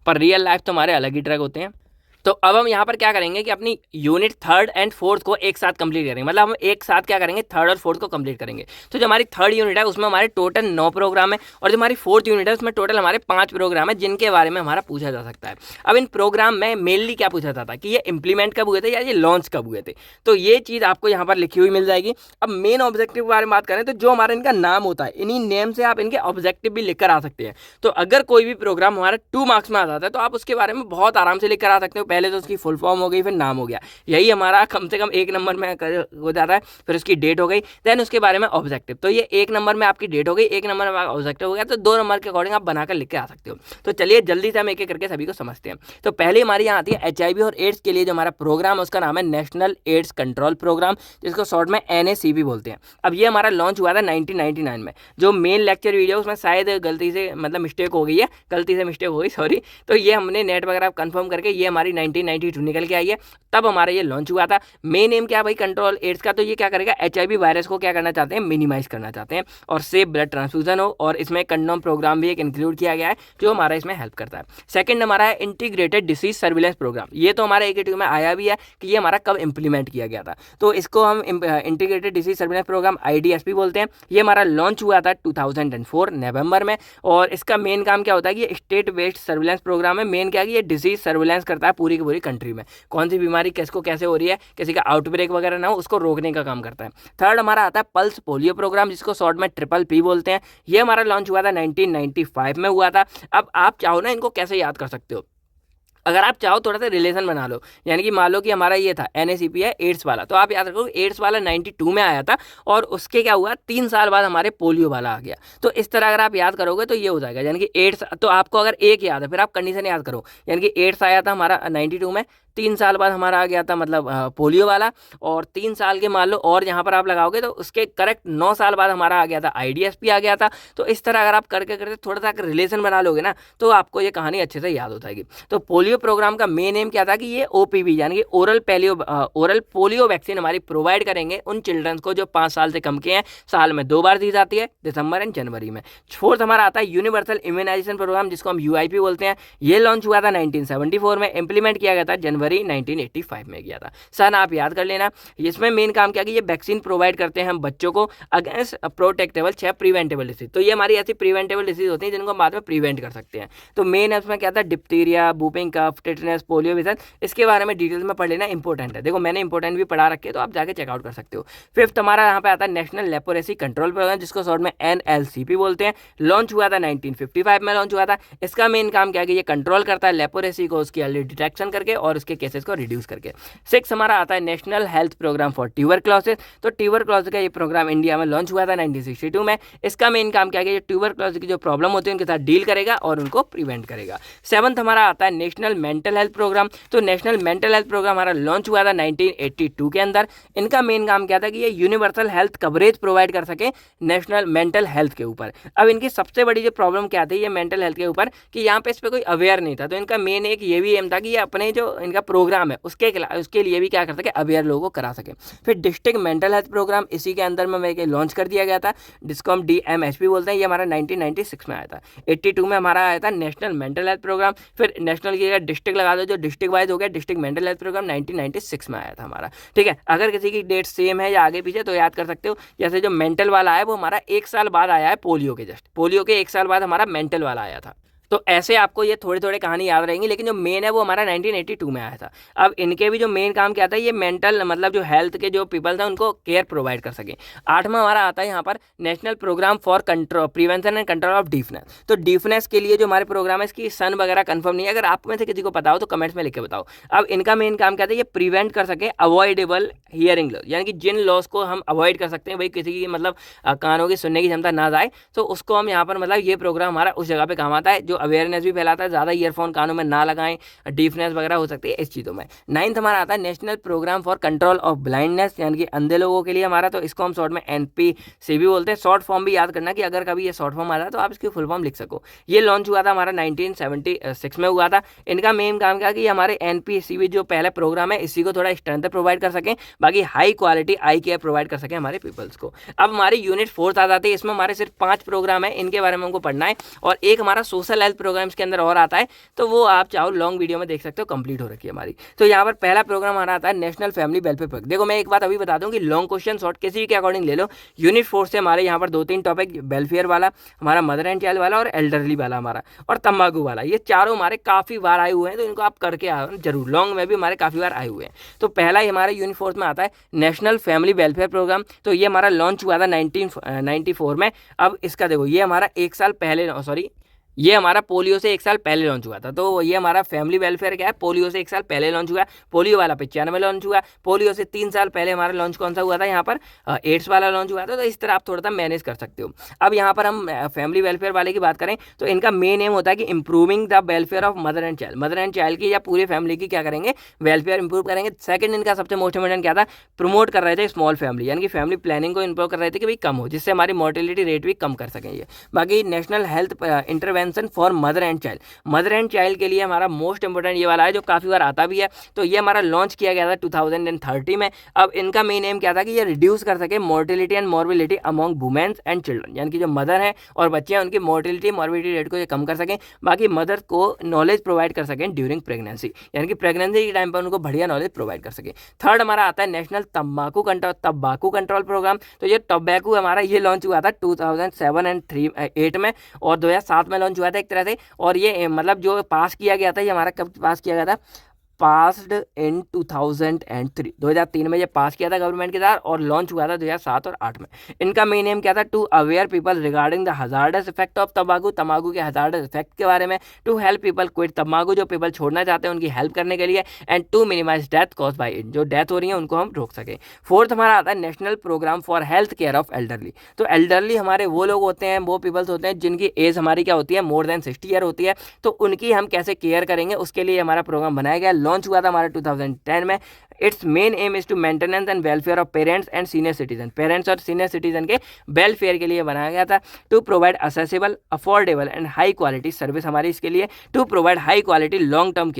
पर रियल लाइफ तो हमारे अलग ही ड्रग होते हैं। तो अब हम यहाँ पर क्या करेंगे कि अपनी यूनिट थर्ड एंड फोर्थ को एक साथ कंप्लीट करेंगे, मतलब हम एक साथ क्या करेंगे, थर्ड और फोर्थ को कंप्लीट करेंगे। तो जो हमारी थर्ड यूनिट है उसमें हमारे टोटल 9 प्रोग्राम है, और जो हमारी फोर्थ यूनिट है उसमें टोटल हमारे 5 प्रोग्राम है, जिनके बारे में हमारा पूछा जा सकता है। अब इन प्रोग्राम में मेनली क्या पूछा जाता है कि ये इंप्लीमेंट कब हुए थे या ये लॉन्च कब हुए थे, तो ये चीज़ आपको यहाँ पर लिखी हुई मिल जाएगी। अब मेन ऑब्जेक्टिव के बारे में बात करें तो जो हमारा इनका नाम होता है, इन्हीं नेम से आप इनके ऑब्जेक्टिव भी लिख कर आ सकते हैं। तो अगर कोई भी प्रोग्राम हमारा 2 मार्क्स में आ जाता है तो आप उसके बारे में बहुत आराम से लिख कर आ सकते हो। पहले तो उसकी फुल फॉर्म हो गई, फिर नाम हो गया, यही हमारा कम से कम 1 नंबर में हो जाता है। फिर उसकी डेट हो गई, देन उसके बारे में ऑब्जेक्टिव, तो ये 1 नंबर में आपकी डेट हो गई, 1 नंबर में ऑब्जेक्टिव हो गया, तो 2 नंबर के अकॉर्डिंग आप बनाकर लिख के आ सकते हो। तो चलिए जल्दी से हम एक एक करके सभी को समझते हैं। तो पहले हमारी यहाँ आती है HIV और एड्स के लिए जो हमारा प्रोग्राम है उसका नाम है नेशनल एड्स कंट्रोल प्रोग्राम, जिसको शॉर्ट में NACP बोलते हैं। अब ये हमारा लॉन्च हुआ था 1999 में। जो मेन लेक्चर वीडियो उसमें शायद गलती से मतलब मिस्टेक हो गई है, गलती से मिस्टेक हो गई, सॉरी। तो ये हमने नेट वगैरह कंफर्म करके ये हमारी 1992 निकल के आई है, तब हमारा ये लॉन्च हुआ था। मेन एम क्या भाई कंट्रोल एड्स का, तो ये क्या करेगा, HIV वायरस को क्या करना चाहते हैं, मिनिमाइज करना चाहते हैं, और सेफ ब्लड ट्रांसफ्यूजन हो, और इसमें कंडोम प्रोग्राम भी एक इंक्लूड किया गया है जो हमारा इसमें हेल्प करता है। सेकंड हमारा है इंटीग्रेटेड डिसीज सर्विलेंस प्रोग्राम। ये तो हमारा AKT में आया भी है कि ये हमारा कब इंप्लीमेंट किया गया था, तो इसको हम integrated disease surveillance program IDSP बोलते हैं। ये हमारा लॉन्च हुआ था 2004 नवंबर में, और इसका मेन काम क्या होता है कि ये स्टेट बेस्ड सर्विलेंस प्रोग्राम है। मेन क्या है कि ये डिसीज सर्विलेंस करता है पूरी की पूरी कंट्री में, कौन सी बीमारी किसको कैसे हो रही है, किसी का आउटब्रेक वगैरह ना हो उसको रोकने का काम करता है। थर्ड हमारा आता है पल्स पोलियो प्रोग्राम, जिसको शॉर्ट में PPP बोलते हैं। ये हमारा लॉन्च हुआ था 1995 में हुआ था। अब आप चाहो ना इनको कैसे याद कर सकते हो, अगर आप चाहो थोड़ा सा रिलेशन बना लो, यानी कि मान लो कि हमारा ये था NACP है एड्स वाला, तो आप याद रखो एड्स वाला 92 में आया था, और उसके क्या हुआ 3 साल बाद हमारे पोलियो वाला आ गया। तो इस तरह अगर आप याद करोगे तो ये हो जाएगा, यानी कि एड्स, तो आपको अगर एक याद है फिर आप कंडीशन याद करो, यानी कि एड्स आया था हमारा 92 में, 3 साल बाद हमारा आ गया था मतलब पोलियो वाला, और 3 साल के मान लो और यहाँ पर आप लगाओगे तो उसके करेक्ट 9 साल बाद हमारा आ गया था IDSP आ गया था। तो इस तरह अगर आप करके करके थोड़ा सा रिलेशन बना लोगे ना तो आपको ये कहानी अच्छे से याद हो जाएगी। तो पोलियो प्रोग्राम का मेन एम क्या था कि ये OPV यानी कि ओरल पोलियो वैक्सीन हमारी प्रोवाइड करेंगे उन चिल्ड्रंस को जो 5 साल से कम के हैं। साल में 2 बार दी जाती है, दिसंबर एंड जनवरी में। फोर्थ हमारा आता है यूनिवर्सल इम्यूनाइजेशन प्रोग्राम, जिसको हम UIP बोलते हैं। ये लॉन्च हुआ था 1974 में, इंप्लीमेंट किया गया था जनवरी 1985 में गया था। सन आप याद कर लेना। इसमें मेन काम क्या कि ये वैक्सीन प्रोवाइड करते हैं हम बच्चों को अगेंस्ट प्रोटेक्टेबल 6 प्रिवेंटेबल डिसीज। तो ये हमारी ऐसी प्रिवेंटेबल डिसीज होती है जिनको बाद में प्रिवेंट कर सकते हैं। तो मेन उसमें क्या था, diphtheria, whooping cough, tetanus, polio vision, इसके बारे में डिटेल्स में पढ़ लेना, इंपॉर्टेंट है। देखो मैंने इंपॉर्टेंट भी पढ़ा रखे, तो आप जाके चेकआउट कर सकते हो। फिफ्थ हमारा यहाँ पे आता है नेशनल लेप्रोसी कंट्रोल प्रोग्राम, जिसको शॉर्ट में NLCP बोलते हैं। लॉन्च हुआ था 1955 में लॉन्च हुआ था। इसका मेन काम क्या है कि ये कंट्रोल करता है लेप्रोसी को, उसकी अर्ली डिटेक्शन करके और उसके केसेस को रिड्यूस करके। सिक्स हमारा आता है national health program for tuberculosis. तो ट्यूबरक्लोसिस का ये प्रोग्राम इंडिया में लॉन्च हुआ था 1962 में। इसका मेन काम क्या है कि ये ट्यूबरक्लोसिस की जो प्रॉब्लम होती है उनके साथ डील करेगा और उनको प्रिवेंट करेगा। सेवंथ हमारा आता है नेशनल मेंटल हेल्थ प्रोग्राम। तो नेशनल मेंटल हेल्थ प्रोग्राम हमारा लॉन्च हुआ था 1982 के अंदर। इनका मेन काम क्या था कि ये यूनिवर्सल हेल्थ कवरेज प्रोवाइड कर सके नेशनल मेंटल हेल्थ के ऊपर। अब इनकी सबसे बड़ी जो प्रॉब्लम क्या थी ये मेंटल हेल्थ के ऊपर कि यहाँ पे इस पर कोई अवेयर नहीं था। तो इनका मेन एक ये भी एम था कि ये अपने जो इनका प्रोग्राम है उसके लिए भी क्या कर सके, अवेयर लोगों को करा सके। फिर डिस्ट्रिक्ट मेंटल हेल्थ प्रोग्राम इसी के अंदर में लॉन्च कर दिया गया था, जिसको हम DMHP बोलते हैं। ये हमारा 1996 में आया था। 82 में हमारा आया था नेशनल मेंटल हेल्थ प्रोग्राम। फिर नेशनल की जगह डिस्ट्रिक्ट लगा दो, जो डिस्ट्रिक्ट वाइज हो गया डिस्ट्रिक्ट मेंटल हेल्थ प्रोग्राम 1996 में आया था हमारा। ठीक है, अगर किसी की डेट सेम है या आगे पीछे तो याद कर सकते हो। जैसे जो मेंटल वाला है वो हमारा 1 साल बाद आया है पोलियो के, जस्ट पोलियो के 1 साल बाद हमारा मेंटल वाला आया था। तो ऐसे आपको ये थोड़े थोड़े कहानी याद रहेंगी, लेकिन जो मेन है वो हमारा 1982 में आया था। अब इनके भी जो मेन काम क्या था, ये मेंटल मतलब जो हेल्थ के जो पीपल थे उनको केयर प्रोवाइड कर सके। 8वां हमारा आता है यहाँ पर national program for control prevention and control of deafness. तो डीफनेस के लिए जो हमारे प्रोग्राम है इसकी सन वगैरह कंफर्म नहीं है, अगर आप में से किसी को पता हो तो कमेंट्स में लिख के बताओ। अब इनका मेन काम क्या था, ये प्रिवेंट कर सके अवॉइडेबल हियरिंग लॉस, यानी कि जिन लॉस को हम अवॉइड कर सकते हैं, भाई किसी की मतलब कानों की सुनने की क्षमता ना जाए, तो उसको हम यहाँ पर मतलब ये प्रोग्राम हमारा उस जगह पे काम आता है। जो अवेयरनेस भी फैलाता है, ज़्यादा ईयरफोन कानों में ना लगाएं, डीफनेस वगैरह हो सकती है इस चीज़ों में। 9th हमारा आता है national program for control of blindness, यानी कि अंधे लोगों के लिए हमारा, तो इसको हम शॉर्ट में NPCB बोलते हैं। शॉर्ट फॉर्म भी याद करना कि अगर कभी ये शॉर्ट फॉर्म आता है तो आप इसकी फुल फॉर्म लिख सको। ये लॉन्च हुआ था हमारा 1976 में हुआ था। इनका मेन काम क्या कि हमारे NPCB जो पहला प्रोग्राम है इसी को थोड़ा स्ट्रेंथ प्रोवाइड कर सकें, बाकी हाई क्वालिटी आई केयर प्रोवाइड कर सकें हमारे पीपल्स को। अब हमारी यूनिट 4 आ जाती है। इसमें हमारे सिर्फ 5 प्रोग्राम है, इनके बारे में हमको पढ़ना है। और एक हमारा सोशल हेल्थ प्रोग्राम्स के अंदर और आता है, तो वो आप चाहो लॉन्ग वीडियो में देख सकते हो, कंप्लीट हो रखी है हमारी। तो यहाँ पर पहला प्रोग्राम हमारा आता है नेशनल फैमिली वेलफेयर प्रोग्राम। देखो मैं एक बात अभी बता दूँ कि लॉन्ग क्वेश्चन शॉर्ट किसी के अकॉर्डिंग ले लो। यूनिट 4 से हमारे यहाँ पर 2-3 टॉपिक, वेलफेयर वाला हमारा, मदर एंड चाइल्ड वाला और एल्डरली वाला हमारा, और तंबाकू वाला, ये चारों हमारे काफ़ी बार आए हुए हैं, तो इनको आप करके आओ जरूर। लॉन्ग में भी हमारे काफ़ी बार आए हुए हैं। तो पहला ही हमारे यूनिट 4 में आता है नेशनल फैमिली वेलफेयर प्रोग्राम। तो ये हमारा लॉन्च हुआ था 1994 में। अब इसका देखो, ये हमारा एक साल पहले, सॉरी, ये हमारा पोलियो से एक साल पहले लॉन्च हुआ था। तो ये हमारा फैमिली वेलफेयर क्या है, पोलियो से एक साल पहले लॉन्च हुआ। पोलियो वाला 95 में लॉन्च हुआ। पोलियो से 3 साल पहले हमारा लॉन्च कौन सा हुआ था, यहाँ पर एड्स वाला लॉन्च हुआ था। तो इस तरह आप थोड़ा सा मैनेज कर सकते हो। अब यहाँ पर हम फैमिली वेलफेयर वाले की बात करें तो इनका मेन एम होता है कि improving the welfare of mother and child. Mother and child की या पूरे फैमिली की क्या करेंगे, वेलफेयर इंप्रूव करेंगे। सेकंड इनका सबसे मोस्ट इंपोर्टेंट क्या था, प्रमोट कर रहे थे स्मॉल फैमिली, यानी कि फैमिली प्लानिंग को इंप्रूव कर रहे थे कि भाई कम हो, जिससे हमारी मोर्टेलिटी रेट भी कम कर सकें। ये बाकी national health intervention for mother and child, mother and child के लिए हमारा मोस्ट इंपोर्टेंट ये वाला है, जो काफ़ी बार आता भी है। तो ये हमारा लॉन्च किया गया था 2030 में। अब इनका मेन एम क्या था कि ये रिड्यूस कर सके mortality and morbidity among womens and children, यानी कि जो मदर हैं और बच्चे हैं उनकी मोर्टेलिटी मॉर्बिलिटी रेट को ये कम कर सकें। बाकी मदर को नॉलेज प्रोवाइड कर सकें ड्यूरिंग प्रेगनेंसी, यानी कि प्रेगनेंसी के टाइम पर उनको बढ़िया नॉलेज प्रोवाइड कर सकें। थर्ड हमारा आता है नेशनल तंबाकू कंट्रोल प्रोग्राम। तो ये टोबैको हमारा ये लॉन्च हुआ था 2007 एंड 8 में, और 2007 में लॉन्च हुआ था एक तरह से। और ये मतलब जो पास किया गया था, ये हमारा कब पास किया गया था, पास्ड इन 2003, 2003 में ये पास किया था गवर्नमेंट के द्वारा, और लॉन्च हुआ था 2007 और 8 में। इनका मेन एम क्या था, to aware people regarding the hazardous effect of तंबाकू के हजार्डस इफेक्ट के बारे में, टू हेल्प पीपल क्विट तंबाकू, जो पीपल छोड़ना चाहते हैं उनकी हेल्प करने के लिए, and to minimize death cause by it, जो डेथ हो रही है उनको हम रोक सकें। फोर्थ हमारा आता है national program for health care of elderly. तो एल्डरली हमारे वो लोग होते हैं, वो पीपल्स होते हैं जिनकी एज हमारी क्या होती है, मोर देन 60 ईयर होती है। तो उनकी हम कैसे केयर करेंगे, उसके लिए हमारा प्रोग्राम बनाया गया। लॉन्च हुआ था हमारा 2010 में। It's main aim is to maintenance and welfare of parents and senior citizen, parents और सीनियर सिटीजन के वेलफेयर के लिए बनाया गया था। To provide accessible, affordable and high quality service हमारी इसके लिए, to provide high quality long term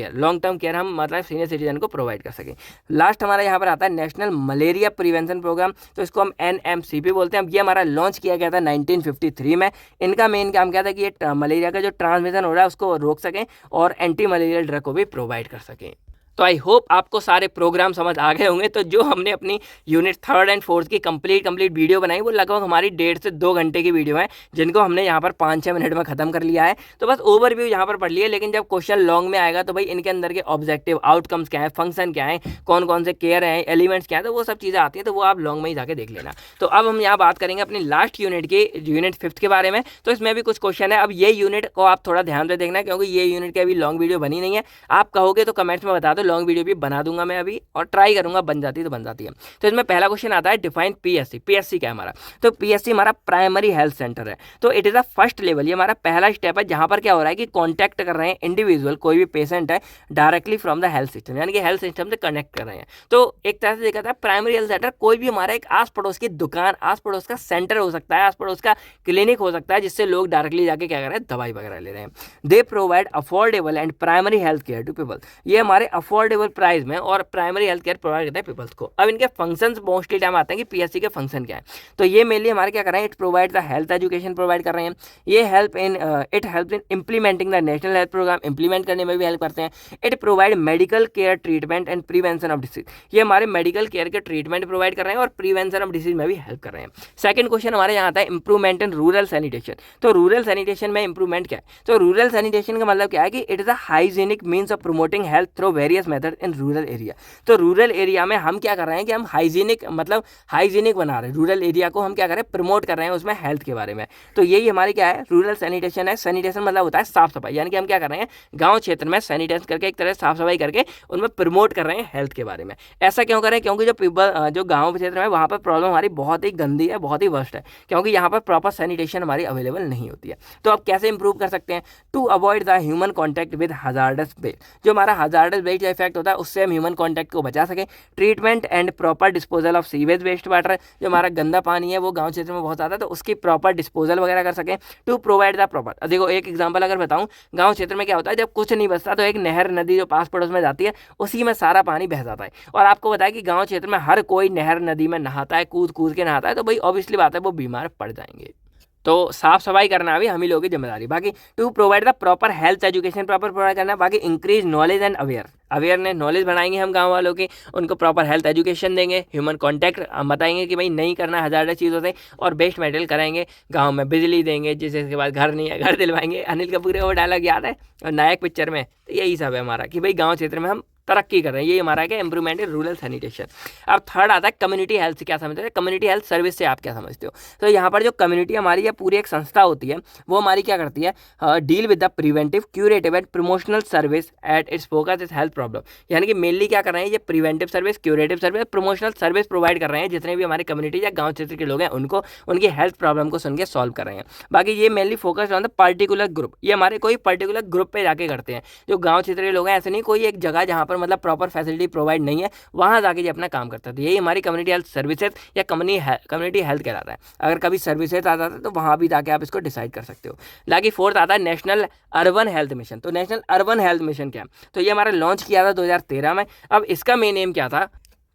care हम मतलब सीनियर सिटीजन को प्रोवाइड कर सकें। लास्ट हमारा यहाँ पर आता है नेशनल मलेरिया प्रिवेंशन प्रोग्राम। तो इसको हम NMCP बोलते हैं। अब ये हमारा लॉन्च किया गया था 1953 में। इनका मेन काम क्या था कि ये मलेरिया का जो ट्रांसमिशन हो रहा है उसको रोक सकें और एंटी मलेरियल ड्रग को भी प्रोवाइड कर सकें। तो आई होप आपको सारे प्रोग्राम समझ आ गए होंगे। तो जो हमने अपनी यूनिट 3rd एंड 4th की कंप्लीट वीडियो बनाई, वो लगभग हमारी 1.5 से 2 घंटे की वीडियो है, जिनको हमने यहाँ पर 5-6 मिनट में खत्म कर लिया है। तो बस ओवरव्यू यहाँ पर पढ़ लिया, लेकिन जब क्वेश्चन लॉन्ग में आएगा तो भाई इनके अंदर के ऑब्जेक्टिव, आउटकम्स क्या है, फंक्शन क्या है, कौन कौन से केयर हैं, एलिमेंट्स क्या है, तो वो सब चीज़ें आती हैं। तो वो आप लॉन्ग में ही जाके देख लेना। तो अब हम यहाँ बात करेंगे अपनी लास्ट यूनिट की, यूनिट 5th के बारे में। तो इसमें भी कुछ क्वेश्चन है। अब ये यूनिट को आप थोड़ा ध्यान से देखना, क्योंकि ये यूनिट की अभी लॉन्ग वीडियो बनी नहीं है। आप कहोगे तो कमेंट्स में बता दो, लॉन्ग वीडियो भी बना दूंगा मैं अभी, और ट्राई करूंगा, बन जाती तो बन जाती है। तो इसमें पहला क्वेश्चन आता है डिफाइन PSC। PSC क्या है हमारा, तो PSC हमारा प्राइमरी हेल्थ सेंटर है। तो it is a first level, ये हमारा पहला स्टेप है, जहां पर क्या हो रहा है कि कॉन्टैक्ट कर रहे हैं इंडिविजुअल, कोई भी पेशेंट है, directly from the health system, यानी कि हेल्थ सिस्टम से कनेक्ट कर रहे हैं। तो एक तरह से देखा था प्राइमरी हेल्थ सेंटर कोई भी हमारा एक आस पड़ोस की दुकान, आस पड़ोस का सेंटर हो सकता है, आस पड़ोस का क्लिनिक हो सकता है, जिससे लोग डायरेक्टली जाके क्या कर रहे हैं, दवाई वगैरह ले रहे हैं। They provide affordable and primary health care to people. ये हमारे अफोर्डेबल प्राइस में और प्राइमरी हेल्थ केयर प्रोवाइड करता है पीपल्स को। अब इनके फंक्शंस मोस्टली टाइम आते हैं कि PSC के फंक्शन क्या है। तो ये मेनली हमारे क्या कर रहे हैं, it provide the health education provide कर रहे हैं। ये help in implementing the national health program, implement करने में भी हेल्प करते हैं। It provide medical care treatment and prevention of disease. ये हमारे मेडिकल केयर के ट्रीटमेंट प्रोवाइड कर रहे हैं और प्रिवेंशन ऑफ डिसीज में भी हेल्प कर रहे हैं। सेकंड क्वेश्चन हमारे यहाँ आता है इंप्रूवमेंट इन रूरल सैनिटेशन। तो रूरल सैनिटेशन में इंप्रूवमेंट क्या है, तो रूरल सैनिटेशन का मतलब क्या है कि it is a hygienic means of promoting health through various method in rural area. तो रूरल एरिया में हम क्या कर रहे हैं कि हम हाइजीनिक मतलब हाइजीनिक बना रहे हैं, रूरल एरिया को हम क्या कर रहे हैं, प्रमोट कर रहे हैं उसमें हेल्थ के बारे में। तो यही हमारी क्या है, रूरल सैनिटेशन है। सैनिटेशन मतलब होता है साफ सफाई, यानी कि हम क्या कर रहे हैं, गांव क्षेत्र में सैनिटेशन करके एक तरह से साफ सफाई करके उनमें प्रमोट कर रहे हैं हेल्थ के बारे में। ऐसा क्यों करें, क्योंकि जो गाँव क्षेत्र में वहाँ पर प्रॉब्लम हमारी बहुत ही गंदी है, बहुत ही वर्स्ट है, क्योंकि यहाँ पर प्रॉपर सैनिटेशन हमारी अवेलेबल नहीं होती है। तो अब कैसे इंप्रूव कर सकते हैं, to avoid the human contact with hazardous waste. जो हमारा हजार्डस वेस्ट इफेक्ट होता है उससे हम ह्यूमन कॉन्टैक्ट को बचा सकें। Treatment and proper disposal of sewage waste water, जो हमारा गंदा पानी है वो गांव क्षेत्र में बहुत आता है, तो उसकी प्रॉपर डिस्पोजल वगैरह कर सकें। टू प्रोवाइड द प्रॉपर, देखो एक एग्जांपल अगर बताऊं, गांव क्षेत्र में क्या होता है, जब कुछ नहीं बचता तो एक नहर नदी जो पास पड़ोस में जाती है उसी में सारा पानी बह जाता है। और आपको बताया कि गाँव क्षेत्र में हर कोई नहर नदी में नहाता है, कूद कूद के नहाता है, तो भाई ऑब्वियसली बात है वो बीमार पड़ जाएंगे। तो साफ सफाई करना भी हम ही लोगों की जिम्मेदारी। बाकी to provide the proper health education, proper provide करना। बाकी increase knowledge and awareness, knowledge बढ़ाएंगे हम गांव वालों की, उनको प्रॉपर हेल्थ एजुकेशन देंगे, ह्यूमन कांटेक्ट हम बताएंगे कि भाई नहीं करना हजार्डस चीज़ों से, और बेस्ट मटेरियल कराएंगे। गांव में बिजली देंगे, जिसके बाद घर नहीं है घर दिलवाएंगे। अनिल कपूर का वो डायलॉग याद है और नायक पिक्चर में। तो यही सब है हमारा कि भाई गाँव क्षेत्र में हम तरक्की कर रहे हैं। ये हमारा क्या इंप्रूवमेंट इन रूरल सैनिटेशन। अब थर्ड आता है कम्युनिटी हेल्थ से क्या समझते हैं, कम्युनिटी हेल्थ सर्विस से आप क्या समझते हो। तो यहाँ पर जो कम्युनिटी हमारी या पूरी एक संस्था होती है वो हमारी क्या करती है, deal with the preventive, curative and promotional service at its focus is health problem. यानी कि मेनली क्या कर रहे हैं, ये preventive service, curative service, promotional service provide कर रहे हैं। जितने भी हमारे कम्युनिटी या गाँव क्षेत्र के लोग हैं उनको उनकी हेल्थ प्रॉब्लम को सुन के सॉल्व कर रहे हैं। बाकी ये mainly focus on the particular group, ये हमारे कोई पर्टिकुलर ग्रुप पे जाके करते हैं। जो गाँव क्षेत्र के लोग हैं ऐसे नहीं कोई एक जगह जहाँ पर मतलब प्रॉपर फैसिलिटी प्रोवाइड नहीं है वहां जाके ये अपना काम करता है। यही हमारी कम्युनिटी हेल्थ सर्विसेज या कम्युनिटी हेल्थ कहलाता है। अगर कभी सर्विसेज आ जाता है तो वहां भी जाके आप इसको डिसाइड कर सकते हो। बाकी फोर्थ आता है नेशनल अर्बन हेल्थ मिशन। तो नेशनल अर्बन हेल्थ मिशन क्या है, तो ये हमारा लॉन्च किया था 2013 में। अब इसका मेन एम क्या था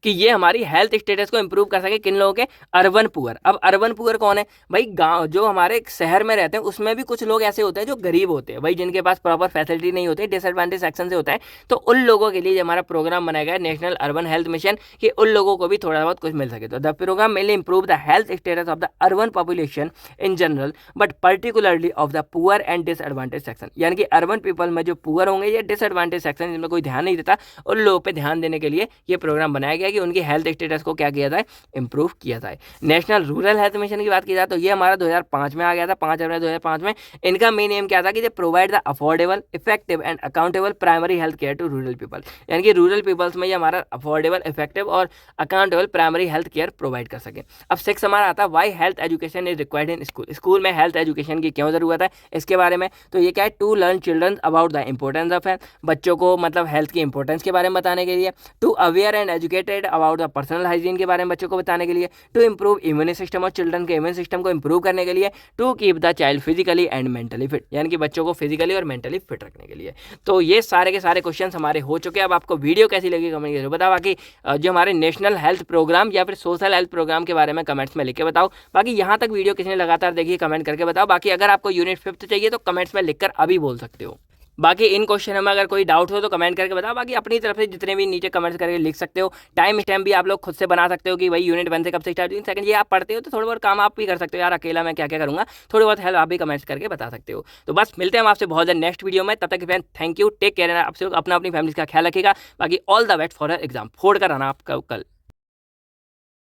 कि ये हमारी हेल्थ स्टेटस को इंप्रूव कर सके, किन लोगों के, अर्बन पुअर। अब अर्बन पुअर कौन है भाई, गांव जो हमारे शहर में रहते हैं उसमें भी कुछ लोग ऐसे होते हैं जो गरीब होते हैं भाई, जिनके पास प्रॉपर फैसिलिटी नहीं होती, डिसएडवांटेज सेक्शन से होता है। तो उन लोगों के लिए हमारा प्रोग्राम बनाया गया नेशनल अर्बन हेल्थ मिशन, कि उन लोगों को भी थोड़ा बहुत कुछ मिल सके। तो the program mainly improve the health status of the urban population in general but particularly of the poor and disadvantage section. यानी कि अर्बन पीपल में जो पुअर होंगे या डिसएडवांटेज सेक्शन जिनमें कोई ध्यान नहीं देता, उन लोगों पर ध्यान देने के लिए ये प्रोग्राम बनाया गया कि उनकी हेल्थ स्टेटस को क्या किया जाए, इंप्रूव किया जाए। नेशनल रूरल हेल्थ मिशन की बात की जाए तो ये हमारा 2005 में आ गया था, 5 अप्रैल 2005 में। इनका मेन एम क्या था कि they provide the affordable, effective and accountable primary health care to rural people. यानी कि रूरल पीपल्स में ये हमारा अफोर्डेबल, इफेक्टिव और accountable primary health care provide कर सके। अब 6 हमारा आता है why health education is required in school. School में हेल्थ एजुकेशन की क्यों जरूरत है इसके बारे में। तो ये क्या है, to learn children about the importance of health, बच्चों को मतलब हेल्थ की इंपॉर्टेंस के बारे में बताने के लिए। To aware and educated about the personal hygiene के बारे में बच्चों को बताने के लिए। टू इंप्रूव इम्यून सिस्टम और चिल्ड्रन के इम्यून सिस्टम को इंप्रूव करने के लिए। To keep the child physically and mentally fit, यानी कि बच्चों को फिजिकली और मेंटली फिट रखने के लिए। तो ये सारे के सारे क्वेश्चन हमारे हो चुके हैं। अब आपको वीडियो कैसी लगी कमेंट करके बताओ। बाकी जो हमारे नेशनल हेल्थ प्रोग्राम या फिर सोशल हेल्थ प्रोग्राम के बारे में कमेंट्स में लिख के बताओ। बाकी यहाँ तक वीडियो किसने लगातार देखी कमेंट करके बताओ। बाकी अगर आपको यूनिट 5 चाहिए तो कमेंट्स में लिखकर अभी बोल सकते हो। बाकी इन क्वेश्चन में अगर कोई डाउट हो तो कमेंट करके बताओ। बाकी अपनी तरफ से जितने भी नीचे कमेंट्स करके लिख सकते हो। टाइम स्टैम्प भी आप लोग खुद से बना सकते हो कि भाई यूनिट 1 से कब से स्टार्ट हुई। सेकंड ये आप पढ़ते हो तो थोड़ा बहुत काम आप भी कर सकते हो, यार अकेला मैं क्या क्या करूँगा, थोड़ी बहुत हेल्प आप भी कमेंट्स करके बता सकते हो। तो बस मिलते हैं हम आपसे बहुत जल्द नेक्स्ट वीडियो में। तब तक friend thank you, take care, आपसे अपना अपनी फैमिली का ख्याल रखिएगा। बाकी all the best for exam, फोड़ कर आना आपका कल।